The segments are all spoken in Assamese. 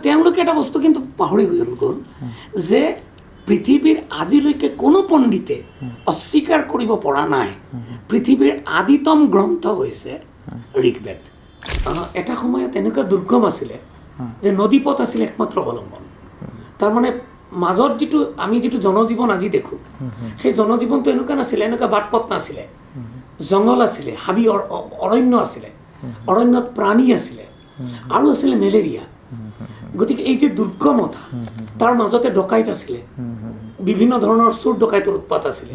তেওঁলোকে এটা বস্তু কিন্তু পাহৰি গ'ল যে পৃথিৱীৰ আজিলৈকে কোনো পণ্ডিতে অস্বীকাৰ কৰিব পৰা নাই পৃথিৱীৰ আদিতম গ্ৰন্থ হৈছে ঋগ্বেদ। এটা সময়ত এনেকুৱা দুৰ্গম আছিলে যে নদীপথ আছিল একমাত্ৰ অৱলম্বন। তাৰমানে মাজত আমি যিটো জনজীৱন আজি দেখোঁ সেই জনজীৱনটো এনেকুৱা নাছিলে, এনেকুৱা বাট পথ নাছিলে, জংঘল আছিলে, হাবি অৰণ্য আছিলে, অৰণ্যত প্ৰাণী আছিলে আৰু আছিলে মেলেৰিয়া। গতিকে এই যে দুৰ্গমতা তাৰ মাজতে ডকাইত আছিলে, বিভিন্ন ধৰণৰ চোৰ ডকাইতৰ উৎপাত আছিলে।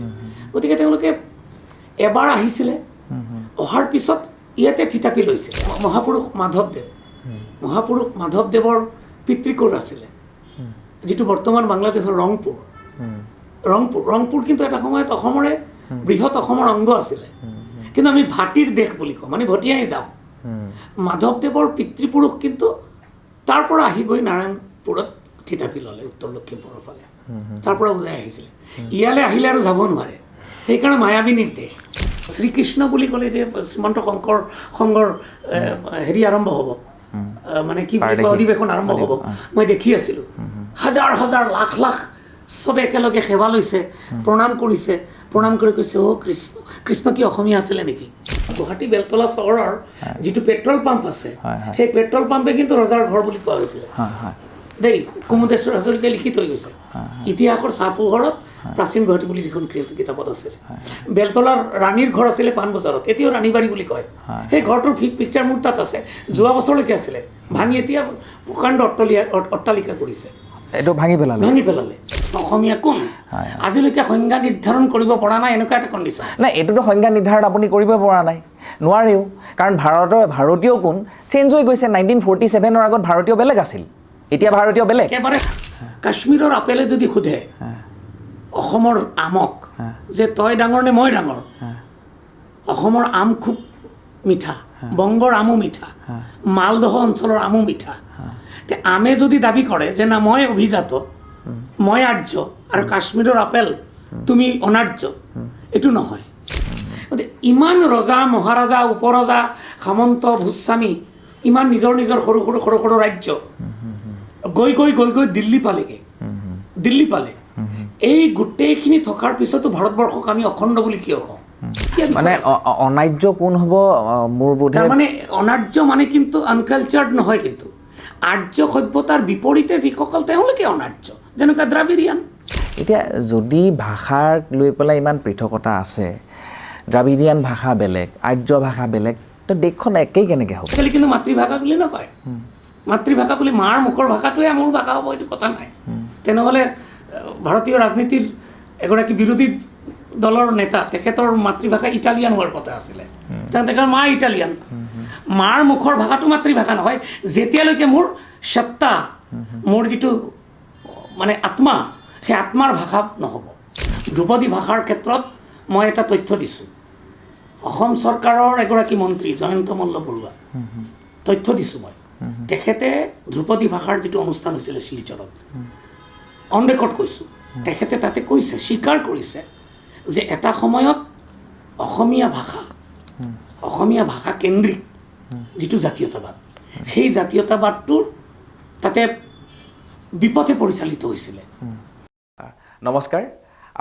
গতিকে তেওঁলোকে এবাৰ আহিছিলে, অহাৰ পিছত ইয়াতে থিতাপি লৈছিলে। মহাপুৰুষ মাধৱদেৱৰ পিতৃকুল আছিলে, যিটো বৰ্তমান বাংলাদেশৰ ৰংপুৰ কিন্তু এটা সময়ত অসমৰে বৃহৎ অসমৰ অংগ আছিলে। কিন্তু আমি ভাটিৰ দেশ বুলি কওঁ, মানে ভটিয়াই যাওঁ। মাধৱদেৱৰ পিতৃপুৰুষ কিন্তু তাৰ পৰা আহি গৈ নাৰায়ণপুৰত থিতাপি ল'লে, উত্তৰ লখিমপুৰৰ ফালে। তাৰ পৰা ওলাই আহিছিলে। ইয়ালৈ আহিলে আৰু যাব নোৱাৰে, সেইকাৰণে মায়াবিনীৰ দেশ। শ্ৰীকৃষ্ণ বুলি ক'লে যে শ্ৰীমন্ত শংকৰ সংঘৰ আৰম্ভ হ'ব, মানে কি বুলি কয়, অধিৱেশন আৰম্ভ হ'ব, মই দেখি আছিলোঁ। হাজাৰ হাজাৰ লাখ লাখ চবে একেলগে সেৱা লৈছে, প্ৰণাম কৰিছে, প্ৰণাম কৰি কৈছে, অ' কৃষ্ণ কি অসমীয়া আছিলে নেকি? গুৱাহাটী বেলতলা চহৰৰ যিটো পেট্ৰল পাম্প আছে, সেই পেট্ৰল পাম্পে কিন্তু ৰজাৰ ঘৰ বুলি কোৱা হৈছিলে দেই। কুমুদেশ্বৰ হাজৰিকাই লিখি থৈ গৈছে ইতিহাসৰ চাহপোহৰত প্ৰাচীন গুৱাহাটী বুলি যিখন কিতাপত আছিলে। বেলতলাৰ ৰাণীৰ ঘৰ আছিলে পাণবজাৰত, এতিয়াও ৰাণীবাৰী বুলি কয়। সেই ঘৰটোৰ পিকচাৰ মোৰ তাত আছে, যোৱা বছৰলৈকে আছিলে, ভাঙি এতিয়া প্ৰকাণ্ড অট্টালিকা কৰিছে। এইটো ভাঙি পেলালে। অসমীয়া কোন আজিলৈকে সংজ্ঞা নিৰ্ধাৰণ কৰিব পৰা নাই, এনেকুৱা এটা কণ্ডিশ্যন। নাই, এইটোতো সংজ্ঞা নিৰ্ধাৰণ আপুনি কৰিব পৰা নাই, নোৱাৰেও। কাৰণ ভাৰতীয় কোন চেঞ্জ হৈ গৈছে। 1947 আগত ভাৰতীয় বেলেগ আছিল, এতিয়া ভাৰতীয় বেলেগ। একেবাৰে কাশ্মীৰৰ আপেলে যদি সোধে অসমৰ আমক যে তই ডাঙৰ নে মই ডাঙৰ, অসমৰ আম খুব মিঠা, বংগৰ আমো মিঠা, মালদহ অঞ্চলৰ আমো মিঠা। আমে যদি দাবী কৰে যে না মই অভিজাত, মই আৰ্য আৰু কাশ্মীৰৰ আপেল তুমি অনাৰ্য, এইটো নহয়। গতিকে ইমান ৰজা মহাৰজা উপৰজা সামন্ত ভূস্বামী, ইমান নিজৰ সৰু সৰু ৰাজ্য গৈ দিল্লী পালে। এই গোটেইখিনি থকাৰ পিছতো ভাৰতবৰ্ষক আমি অখণ্ড বুলি কিয় কওঁ? মানে অনাৰ্য কোন হ'ব মোৰ বোধে, মানে অনাৰ্য মানে কিন্তু আনকালচাৰ্ড নহয়, কিন্তু আৰ্য সভ্যতাৰ বিপৰীতে যিসকল তেওঁলোকে অনাৰ্য, যেনেকুৱা দ্ৰাবিড়িয়ান। এতিয়া যদি ভাষাক লৈ পেলাই ইমান পৃথকতা আছে, দ্ৰাবিড়িয়ান ভাষা বেলেগ, আৰ্য ভাষা বেলেগ, তো দেশখন একেই কেনেকৈ হ'ব? আজিকালি কিন্তু মাতৃভাষা বুলি নকয়, মাতৃভাষা বুলি মাৰ মুখৰ ভাষাটোৱে মোৰ ভাষা হ'ব, এইটো কথা নাই। তেনেহ'লে ভাৰতীয় ৰাজনীতিৰ এগৰাকী বিৰোধী দলৰ নেতা, তেখেতৰ মাতৃভাষা ইটালিয়ান হোৱাৰ কথা আছিলে, তেখেতৰ মা ইটালিয়ান। মাৰ মুখৰ ভাষাটো মাতৃভাষা নহয়, যেতিয়ালৈকে মোৰ সত্তা, মোৰ যিটো মানে আত্মা, সেই আত্মাৰ ভাষা নহ'ব। ধ্ৰুপদী ভাষাৰ ক্ষেত্ৰত মই এটা তথ্য দিছোঁ, অসম চৰকাৰৰ এগৰাকী মন্ত্ৰী জয়ন্ত মল্ল বৰুৱা, তথ্য দিছোঁ মই। তেখেতে ধ্ৰুপদী ভাষাৰ যিটো অনুষ্ঠান হৈছিলে শিলচৰত, অন ৰেকৰ্ড কৈছোঁ, তেখেতে তাতে কৈছে, স্বীকাৰ কৰিছে যে এটা সময়ত অসমীয়া ভাষা কেন্দ্ৰিক যিটো জাতীয়তাবাদ, সেই জাতীয়তাবাদটোৰ তাতে বিপথে পৰিচালিত হৈছিলে। নমস্কাৰ,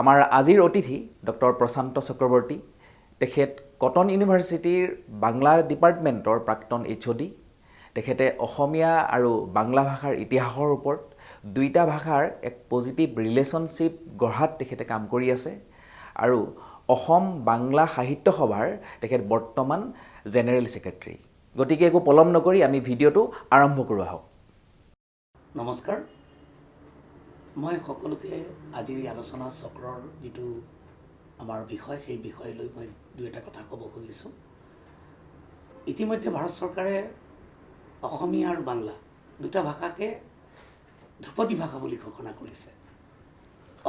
আমাৰ আজিৰ অতিথি ডক্টৰ প্ৰশান্ত চক্ৰৱৰ্তী। তেখেত কটন ইউনিভাৰ্চিটিৰ বাংলা ডিপাৰ্টমেণ্টৰ প্ৰাক্তন HOD। তেখেতে অসমীয়া আৰু বাংলা ভাষাৰ ইতিহাসৰ ওপৰত দুইটা ভাষাৰ এক পজিটিভ ৰিলেশ্যনশ্বিপ গঢ়াত তেখেতে কাম কৰি আছে, আৰু অসম বাংলা সাহিত্য সভাৰ তেখেত বৰ্তমান জেনেৰেল ছেক্ৰেটাৰী। গতিকে একো পলম নকৰি আমি ভিডিঅ'টো আৰম্ভ কৰোঁ আহক। নমস্কাৰ, মই সকলোকে আজিৰ এই আলোচনা চক্ৰৰ যিটো আমাৰ বিষয়, সেই বিষয় লৈ মই দুই এটা কথা ক'ব খুজিছোঁ। ইতিমধ্যে ভাৰত চৰকাৰে অসমীয়া আৰু বাংলা দুটা ভাষাকে ধ্ৰুপদী ভাষা বুলি ঘোষণা কৰিছে।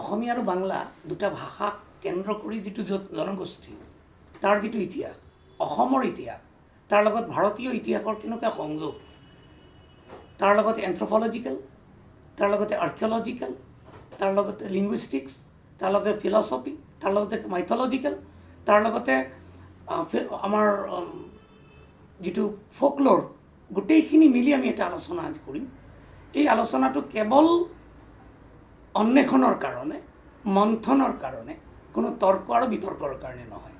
অসমীয়া আৰু বাংলা দুটা ভাষাক কেন্দ্ৰ কৰি যিটো জনগোষ্ঠী, তাৰ যিটো ইতিহাস, অসমৰ ইতিহাস, তাৰ লগত ভাৰতীয় ইতিহাসৰ কেনেকুৱা সংযোগ, তাৰ লগতে এন্থ্ৰপলজিকেল, তাৰ লগতে আৰ্কিঅলজিকেল, তাৰ লগতে লিংগুইষ্টিক্স, তাৰ লগতে ফিলচফি, তাৰ লগতে মাইথলজিকেল, তাৰ লগতে আমাৰ যিটো ফ'কল'ৰ, গোটেইখিনি মিলি আমি এটা আলোচনা আজি কৰিম। এই আলোচনাটো কেৱল অন্বেষণৰ কাৰণে, মন্থনৰ কাৰণে, কোনো তৰ্ক আৰু বিতৰ্কৰ কাৰণে নহয়।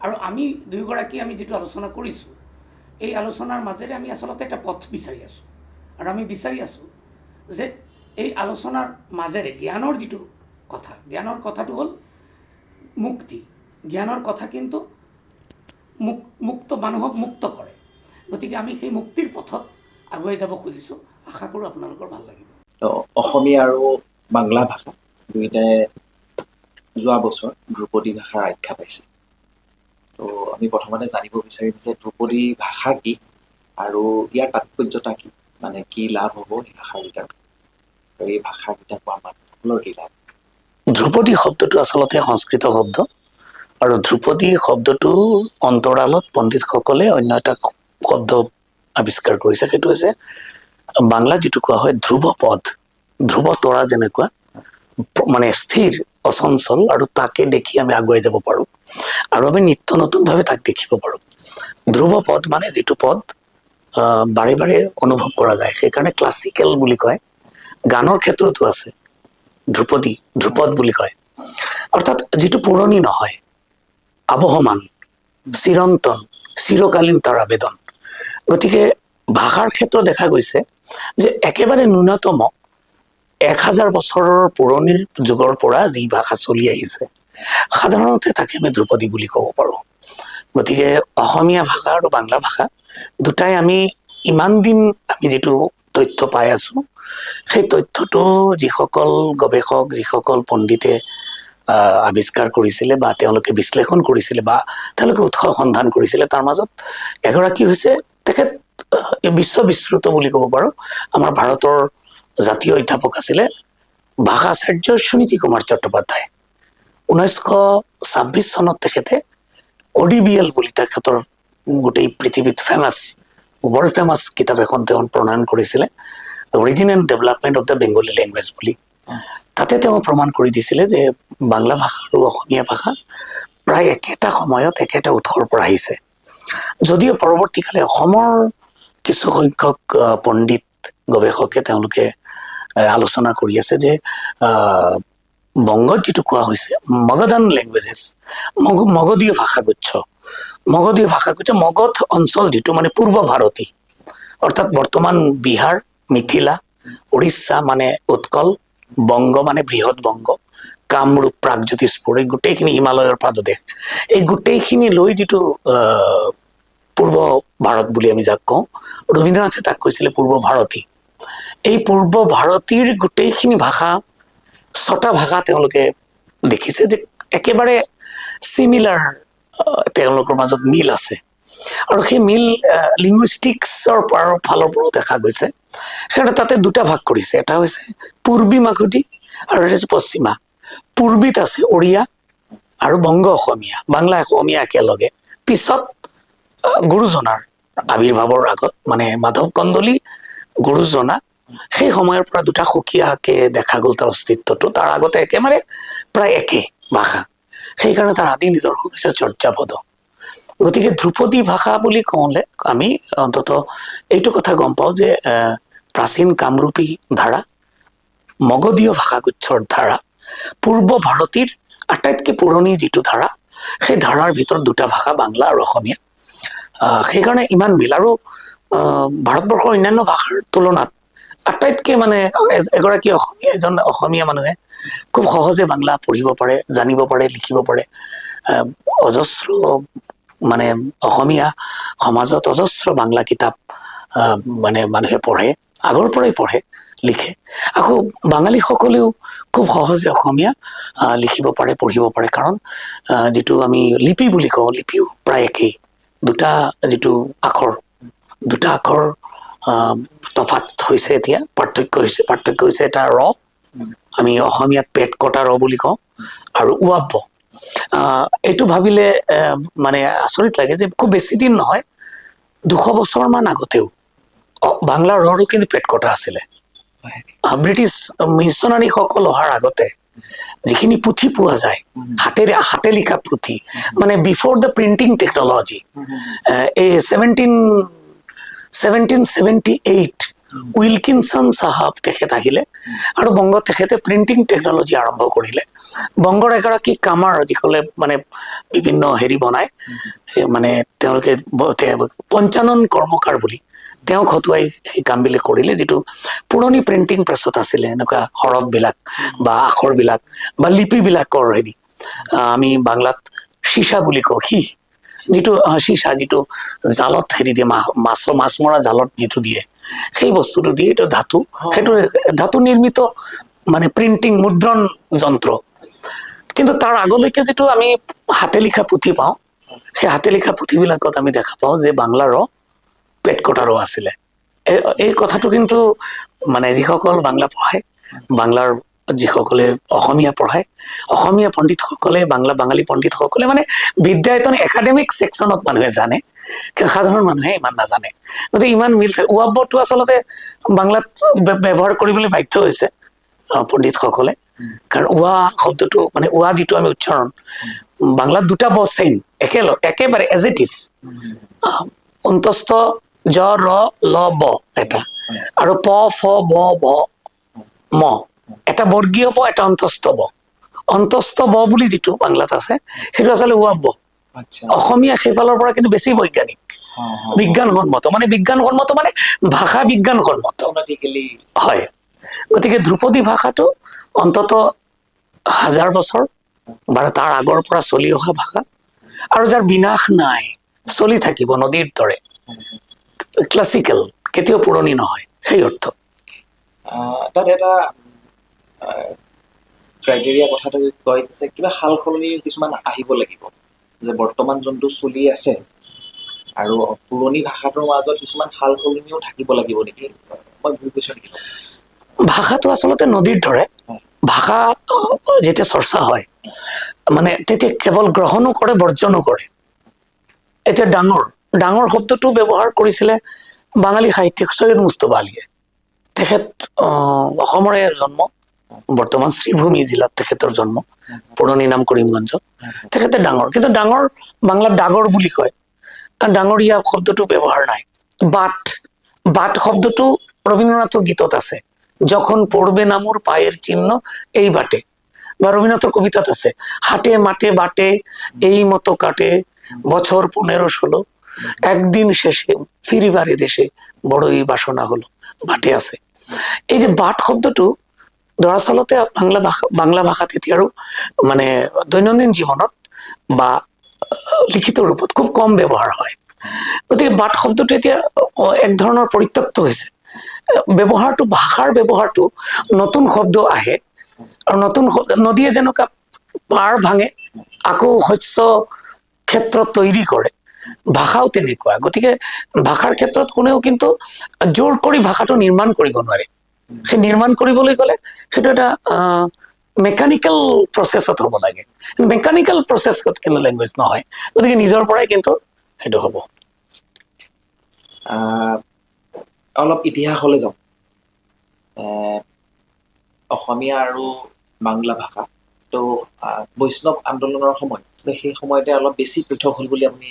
আৰু আমি দুয়োগৰাকী আমি যিটো আলোচনা কৰিছোঁ, এই আলোচনাৰ মাজেৰে আমি আচলতে এটা পথ বিচাৰি আছোঁ। আৰু আমি বিচাৰি আছোঁ যে এই আলোচনাৰ মাজেৰে জ্ঞানৰ যিটো কথা, জ্ঞানৰ কথাটো হ'ল মুক্তি। জ্ঞানৰ কথা কিন্তু মুক্ত মানুহক মুক্ত কৰে। গতিকে আমি সেই মুক্তিৰ পথত আগুৱাই যাব খুজিছোঁ। আশা কৰোঁ আপোনালোকৰ ভাল লাগিব। অসমীয়া আৰু বাংলা ভাষা দুয়োটাই যোৱা বছৰ ধ্ৰুপদী ভাষাৰ আখ্যা পাইছে। তো আমি প্ৰথমতে জানিব বিচাৰিম যে ধ্ৰুপদী ভাষা কি আৰু ইয়াৰ তাৎপৰ্যতা কি, মানে কি লাভ হ'ব এই ভাষাকেইটাৰ, আৰু এই ভাষাকেইটা কোৱা মানুহসকলৰ কি লাভ? ধ্ৰুপদী শব্দটো আচলতে সংস্কৃত শব্দ, আৰু ধ্ৰুপদী শব্দটোৰ অন্তৰালত পণ্ডিতসকলে অন্য এটা শব্দ আৱিষ্কাৰ কৰিছে। সেইটো হৈছে বাংলাত যিটো কোৱা হয় ধ্ৰুৱ পদ, ধ্ৰুৱ তৰা যেনেকুৱা মানে স্থিৰ, অচঞ্চল, আৰু তাকে দেখি আমি আগুৱাই যাব পাৰোঁ, আৰু আমি নিত্য নতুনভাৱে তাক দেখিব পাৰোঁ। ধ্ৰুৱ পদ মানে যিটো পদ বাৰে বাৰে অনুভৱ কৰা যায়, সেইকাৰণে ক্লাছিকেল বুলি কয়। গানৰ ক্ষেত্ৰতো আছে ধ্ৰুপদী, ধ্ৰুপদ বুলি কয়, অৰ্থাৎ যিটো পুৰণি নহয়, আবহমান, চিৰন্তন, চিৰকালীন তাৰ আবেদন। গতিকে ভাষাৰ ক্ষেত্ৰত দেখা গৈছে যে একেবাৰে ন্যূনতম 1000 বছৰৰ পুৰণিৰ যুগৰ পৰা যি ভাষা চলি আহিছে, সাধাৰণতে তাকে আমি ধ্ৰুপদী বুলি ক'ব পাৰোঁ। গতিকে অসমীয়া ভাষা আৰু বাংলা ভাষা দুটাই আমি ইমান দিন আমি যিটো তথ্য পাই আছোঁ, সেই তথ্যটো যিসকল গৱেষক, যিসকল পণ্ডিতে আৱিষ্কাৰ কৰিছিলে বা তেওঁলোকে বিশ্লেষণ কৰিছিলে বা তেওঁলোকে উৎস সন্ধান কৰিছিলে, তাৰ মাজত এগৰাকী হৈছে তেখেত বিশ্ববিশ্ৰুত বুলি ক'ব পাৰোঁ, আমাৰ ভাৰতৰ জাতীয় অধ্যাপক আছিলে ভাষাচাৰ্য সুনীতি কুমাৰ চট্টোপাধ্যায়। 1926 চনত তেখেতে ODBL বুলি তেখেতৰ গোটেই পৃথিৱীত ফেমাছ, ৱৰ্ল্ড ফেমাছ কিতাপ এখন তেওঁ প্ৰণয়ন কৰিছিলে, origin and development of the Bengali language বুলি। তাতে তেওঁ প্ৰমাণ কৰি দিছিলে যে বাংলা ভাষা আৰু অসমীয়া ভাষা প্ৰায় একেটা সময়ত একেটা উৎসৰ পৰা আহিছে। যদিও পৰৱৰ্তীকালে অসমৰ কিছু সংখ্যক পণ্ডিত গৱেষকে তেওঁলোকে আলোচনা কৰি আছে যে বংগত যিটো কোৱা হৈছে মগধান লেংগুৱেজেছ, মগধীয় ভাষাগুচ্ছ, মগধীয় ভাষাগুচ্ছ, মগধ অঞ্চল যিটো মানে পূৰ্ব ভাৰতী, অৰ্থাৎ বৰ্তমান বিহাৰ, মিথিলা, উৰিষ্যা মানে উৎকল, বংগ মানে বৃহৎ বংগ, কামৰূপ, প্ৰাগজ্যোতিষপুৰ, এই গোটেইখিনি হিমালয়ৰ পাদদেশ, এই গোটেইখিনি লৈ যিটো পূৰ্ব ভাৰত বুলি আমি যাক কওঁ, ৰবীন্দ্ৰনাথে তাক কৈছিলে পূৰ্ব ভাৰতী। এই পূৰ্ব ভাৰতীৰ গোটেইখিনি ভাষা, 6টা ভাষা তেওঁলোকে দেখিছে যে একেবাৰে চিমিলাৰ, তেওঁলোকৰ মাজত মিল আছে। আৰু সেই মিল লিংগুইষ্টিক্সৰ ফালৰ পৰাও দেখা গৈছে। সেইকাৰণে তাতে 2টা ভাগ কৰিছে, এটা হৈছে পূৰ্বী মাগধী আৰু এটা হৈছে পশ্চিমা। পূৰ্বীত আছে ওড়িয়া আৰু বংগ অসমীয়া, বাংলা অসমীয়া একেলগে। পিছত গুৰুজনাৰ আৱিৰ্ভাৱৰ আগত মানে মাধৱ কন্দলী, গুৰুজনা, সেই সময়ৰ পৰা 2টা সুকীয়াকে দেখা গ'ল তাৰ অস্তিত্বটো। তাৰ আগতে একেবাৰে প্ৰায় একে ভাষা, সেইকাৰণে তাৰ আদি নিদৰ্শন হৈছে চৰ্যাপদ। গতিকে ধ্ৰুপদী ভাষা বুলি কওঁলে আমি অন্তত এইটো কথা গম পাওঁ যে প্ৰাচীন কামৰূপী ধাৰা, মগধীয় ভাষাগুচ্ছৰ ধাৰা, পূৰ্ব ভাৰতীৰ আটাইতকৈ পুৰণি যিটো ধাৰা, সেই ধাৰাৰ ভিতৰত 2টা ভাষা বাংলা আৰু অসমীয়া। সেইকাৰণে ইমান মিল। আৰু ভাৰতবৰ্ষৰ অন্যান্য ভাষাৰ তুলনাত আটাইতকৈ মানে এগৰাকী অসমীয়া, এজন অসমীয়া মানুহে খুব সহজে বাংলা পঢ়িব পাৰে, জানিব পাৰে, লিখিব পাৰে। অজস্ৰ মানে অসমীয়া সমাজত অজস্ৰ বাংলা কিতাপ মানে মানুহে পঢ়ে, আগৰ পৰাই পঢ়ে, লিখে। আকৌ বাঙালীসকলেও খুব সহজে অসমীয়া লিখিব পাৰে, পঢ়িব পাৰে, কাৰণ যিটো আমি লিপি বুলি কওঁ, লিপিও প্ৰায় একেই। 2টা যিটো আখৰ, 2টা আখৰ তফাত হৈছে, এতিয়া পাৰ্থক্য হৈছে এটা ৰ, আমি অসমীয়াত পেট কটা ৰ বুলি কওঁ, আৰু উৱাব। এইটো ভাবিলে মানে আচৰিত লাগে যে খুব বেছি দিন নহয়, 200 বছৰমান আগতেও বাংলাৰ ৰৰো কিন্তু পেট কটা আছিলে। ব্ৰিটিছ মিছনাৰীসকল অহাৰ আগতে যিখিনি পুথি পোৱা যায়, হাতে লিখা পুথি, মানে বিফৰ দ্য প্ৰিণ্টিং টেকনলজি, এই 1778 উইলকিনছন চাহাব তেখেত আহিলে আৰু বংগত তেখেতে প্ৰিণ্টিং টেকনলজি আৰম্ভ কৰিলে। বংগৰ এগৰাকী কামাৰ যিসকলে মানে বিভিন্ন হেৰি বনায়, মানে তেওঁলোকে পঞ্চানন কৰ্মকাৰ বুলি তেওঁক হতুৱাই সেই কামবিলাক কৰিলে, যিটো পুৰণি প্ৰিণ্টিং প্ৰেছত আছিলে এনেকুৱা হৰফবিলাক বা আখৰবিলাক বা লিপিবিলাকৰ হেৰি আমি বাংলাত সীসা বুলি কওঁ, যিটো সীসা, যিটো জালত হেৰি দিয়ে, মাছ মৰা জালত যিটো দিয়ে, সেই বস্তুটো দিয়ে, এইটো ধাতু, সেইটো ধাতু নিৰ্মিত মানে প্ৰিণ্টিং মুদ্ৰণ যন্ত্ৰ। কিন্তু তাৰ আগলৈকে যিটো আমি হাতে লিখা পুথি পাওঁ, সেই হাতে লিখা পুথিবিলাকত আমি দেখা পাওঁ যে বাংলাৰো পেট কটাৰো আছিলে। এই কথাটো কিন্তু মানে যিসকল বাংলা পঢ়ায়, বাংলাৰ যিসকলে অসমীয়া পঢ়ায়, অসমীয়া পণ্ডিতসকলে, বাঙালী পণ্ডিতসকলে মানে বিদ্যায়তন একাডেমিক ছেকশ্যনত মানুহে জানে, কিন্তু সাধাৰণ মানুহে ইমান নাজানে। গতিকে ইমান মিল থাকে। ওৱাব্বটো আচলতে বাংলাত ব্যৱহাৰ কৰিবলৈ বাধ্য হৈছে পণ্ডিতসকলে, কাৰণ ওৱা শব্দটো মানে ওৱা যিটো আমি উচ্চাৰণ, বাংলাত দুটা ব চেইম একেবাৰে এজ ইট ইজ, অন্তস্থ জ ৰ ল ব এটা, আৰু প ফ ব ভ ম, এটা বৰ্গীয় ব, এটা অন্তস্থ ব। অন্তস্থ ব বুলি যিটো বাংলাত আছে সেইটো আচলতে ওৱাব্ব। অসমীয়া সেইফালৰ পৰা কিন্তু বেছি বৈজ্ঞানিক, বিজ্ঞানসন্মত, মানে বিজ্ঞানসন্মত মানে ভাষা বিজ্ঞানসন্মত হয়। গতিকে ধ্ৰুপদী ভাষাটো অন্তত 1000 বছৰ বা তাৰ আগৰ পৰা চলি অহা ভাষা, আৰু যাৰ বিনাশ নাই, চলি থাকিব নদীৰ দৰে, ক্লাছিকেল, কেতিয়াও পুৰণি নহয়, সেই অৰ্থ। তাত এটা ক্ৰাইটেৰিয়া কথাটো কয় যে কিবা সাল সলনি কিছুমান আহিব লাগিব, যে বৰ্তমান যোনটো চলি আছে আৰু পুৰণি ভাষাটোৰ মাজত কিছুমান সাল সলনিও থাকিব লাগিব নেকি? মই ভুল কৈছো নেকি? ভাষাটো আচলতে নদীৰ দৰে। ভাষা যেতিয়া চৰ্চা হয় মানে তেতিয়া কেৱল গ্ৰহণো কৰে, বৰ্জনো কৰে। এতিয়া ডাঙৰ শব্দটো ব্যৱহাৰ কৰিছিলে বাঙালী সাহিত্যিক সৈয়দ মুস্তফা আলীয়ে। তেখেত অসমৰে জন্ম, বৰ্তমান শ্ৰীভূমি জিলাত তেখেতৰ জন্ম, পুৰণি নাম কৰিমগঞ্জ। তেখেতে ডাঙৰ, কিন্তু ডাঙৰ বাংলাত ডাগৰ বুলি কয়, কাৰণ ডাঙৰীয়া শব্দটো ব্যৱহাৰ নাই। বাট শব্দটো ৰবীন্দ্ৰনাথৰ গীতত আছে, যখন পড়বে না মোর পায়ের চিহ্ন এই বাটে, বা রবীন্দ্রনাথের কবিতাত আছে, হাটে মাঠে বাটে এই মতো কাটে বছর 15-16, একদিন শেষে ফিরিবারে দেশে বড়ই বাসনা হলো, বাটে আছে। এই যে বাট শব্দটো দৰাচলতে বাংলা ভাষাত এতিয়া আৰু মানে দৈনন্দিন জীৱনত বা লিখিত ৰূপত খুব কম ব্যৱহাৰ হয়। গতিকে বাট শব্দটো এতিয়া এক ধৰণৰ পৰিত্যক্ত হৈছে। ব্যৱহাৰটো, ভাষাৰ ব্যৱহাৰটো, নতুন শব্দ আহে, আৰু নতুন নদীয়ে যেনেকুৱা পাৰ ভাঙে আকৌ শস্য ক্ষেত্ৰ তৈৰি কৰে, ভাষাও তেনেকুৱা। গতিকে ভাষাৰ ক্ষেত্ৰত কোনেও কিন্তু জোৰ কৰি ভাষাটো নিৰ্মাণ কৰিব নোৱাৰে। সেই নিৰ্মাণ কৰিবলৈ গ'লে সেইটো এটা মেকানিকেল প্ৰচেছত হ'ব লাগে, মেকানিকেল প্ৰচেছত কিন্তু লেংগুৱেজ নহয়। গতিকে নিজৰ পৰাই কিন্তু সেইটো হ'ব। অলপ ইতিহাসলৈ যাওঁ। অসমীয়া আৰু বাংলা ভাষা তো বৈষ্ণৱ আন্দোলনৰ সময়ত, সেই সময়তে অলপ বেছি পৃথক হ'ল বুলি আপুনি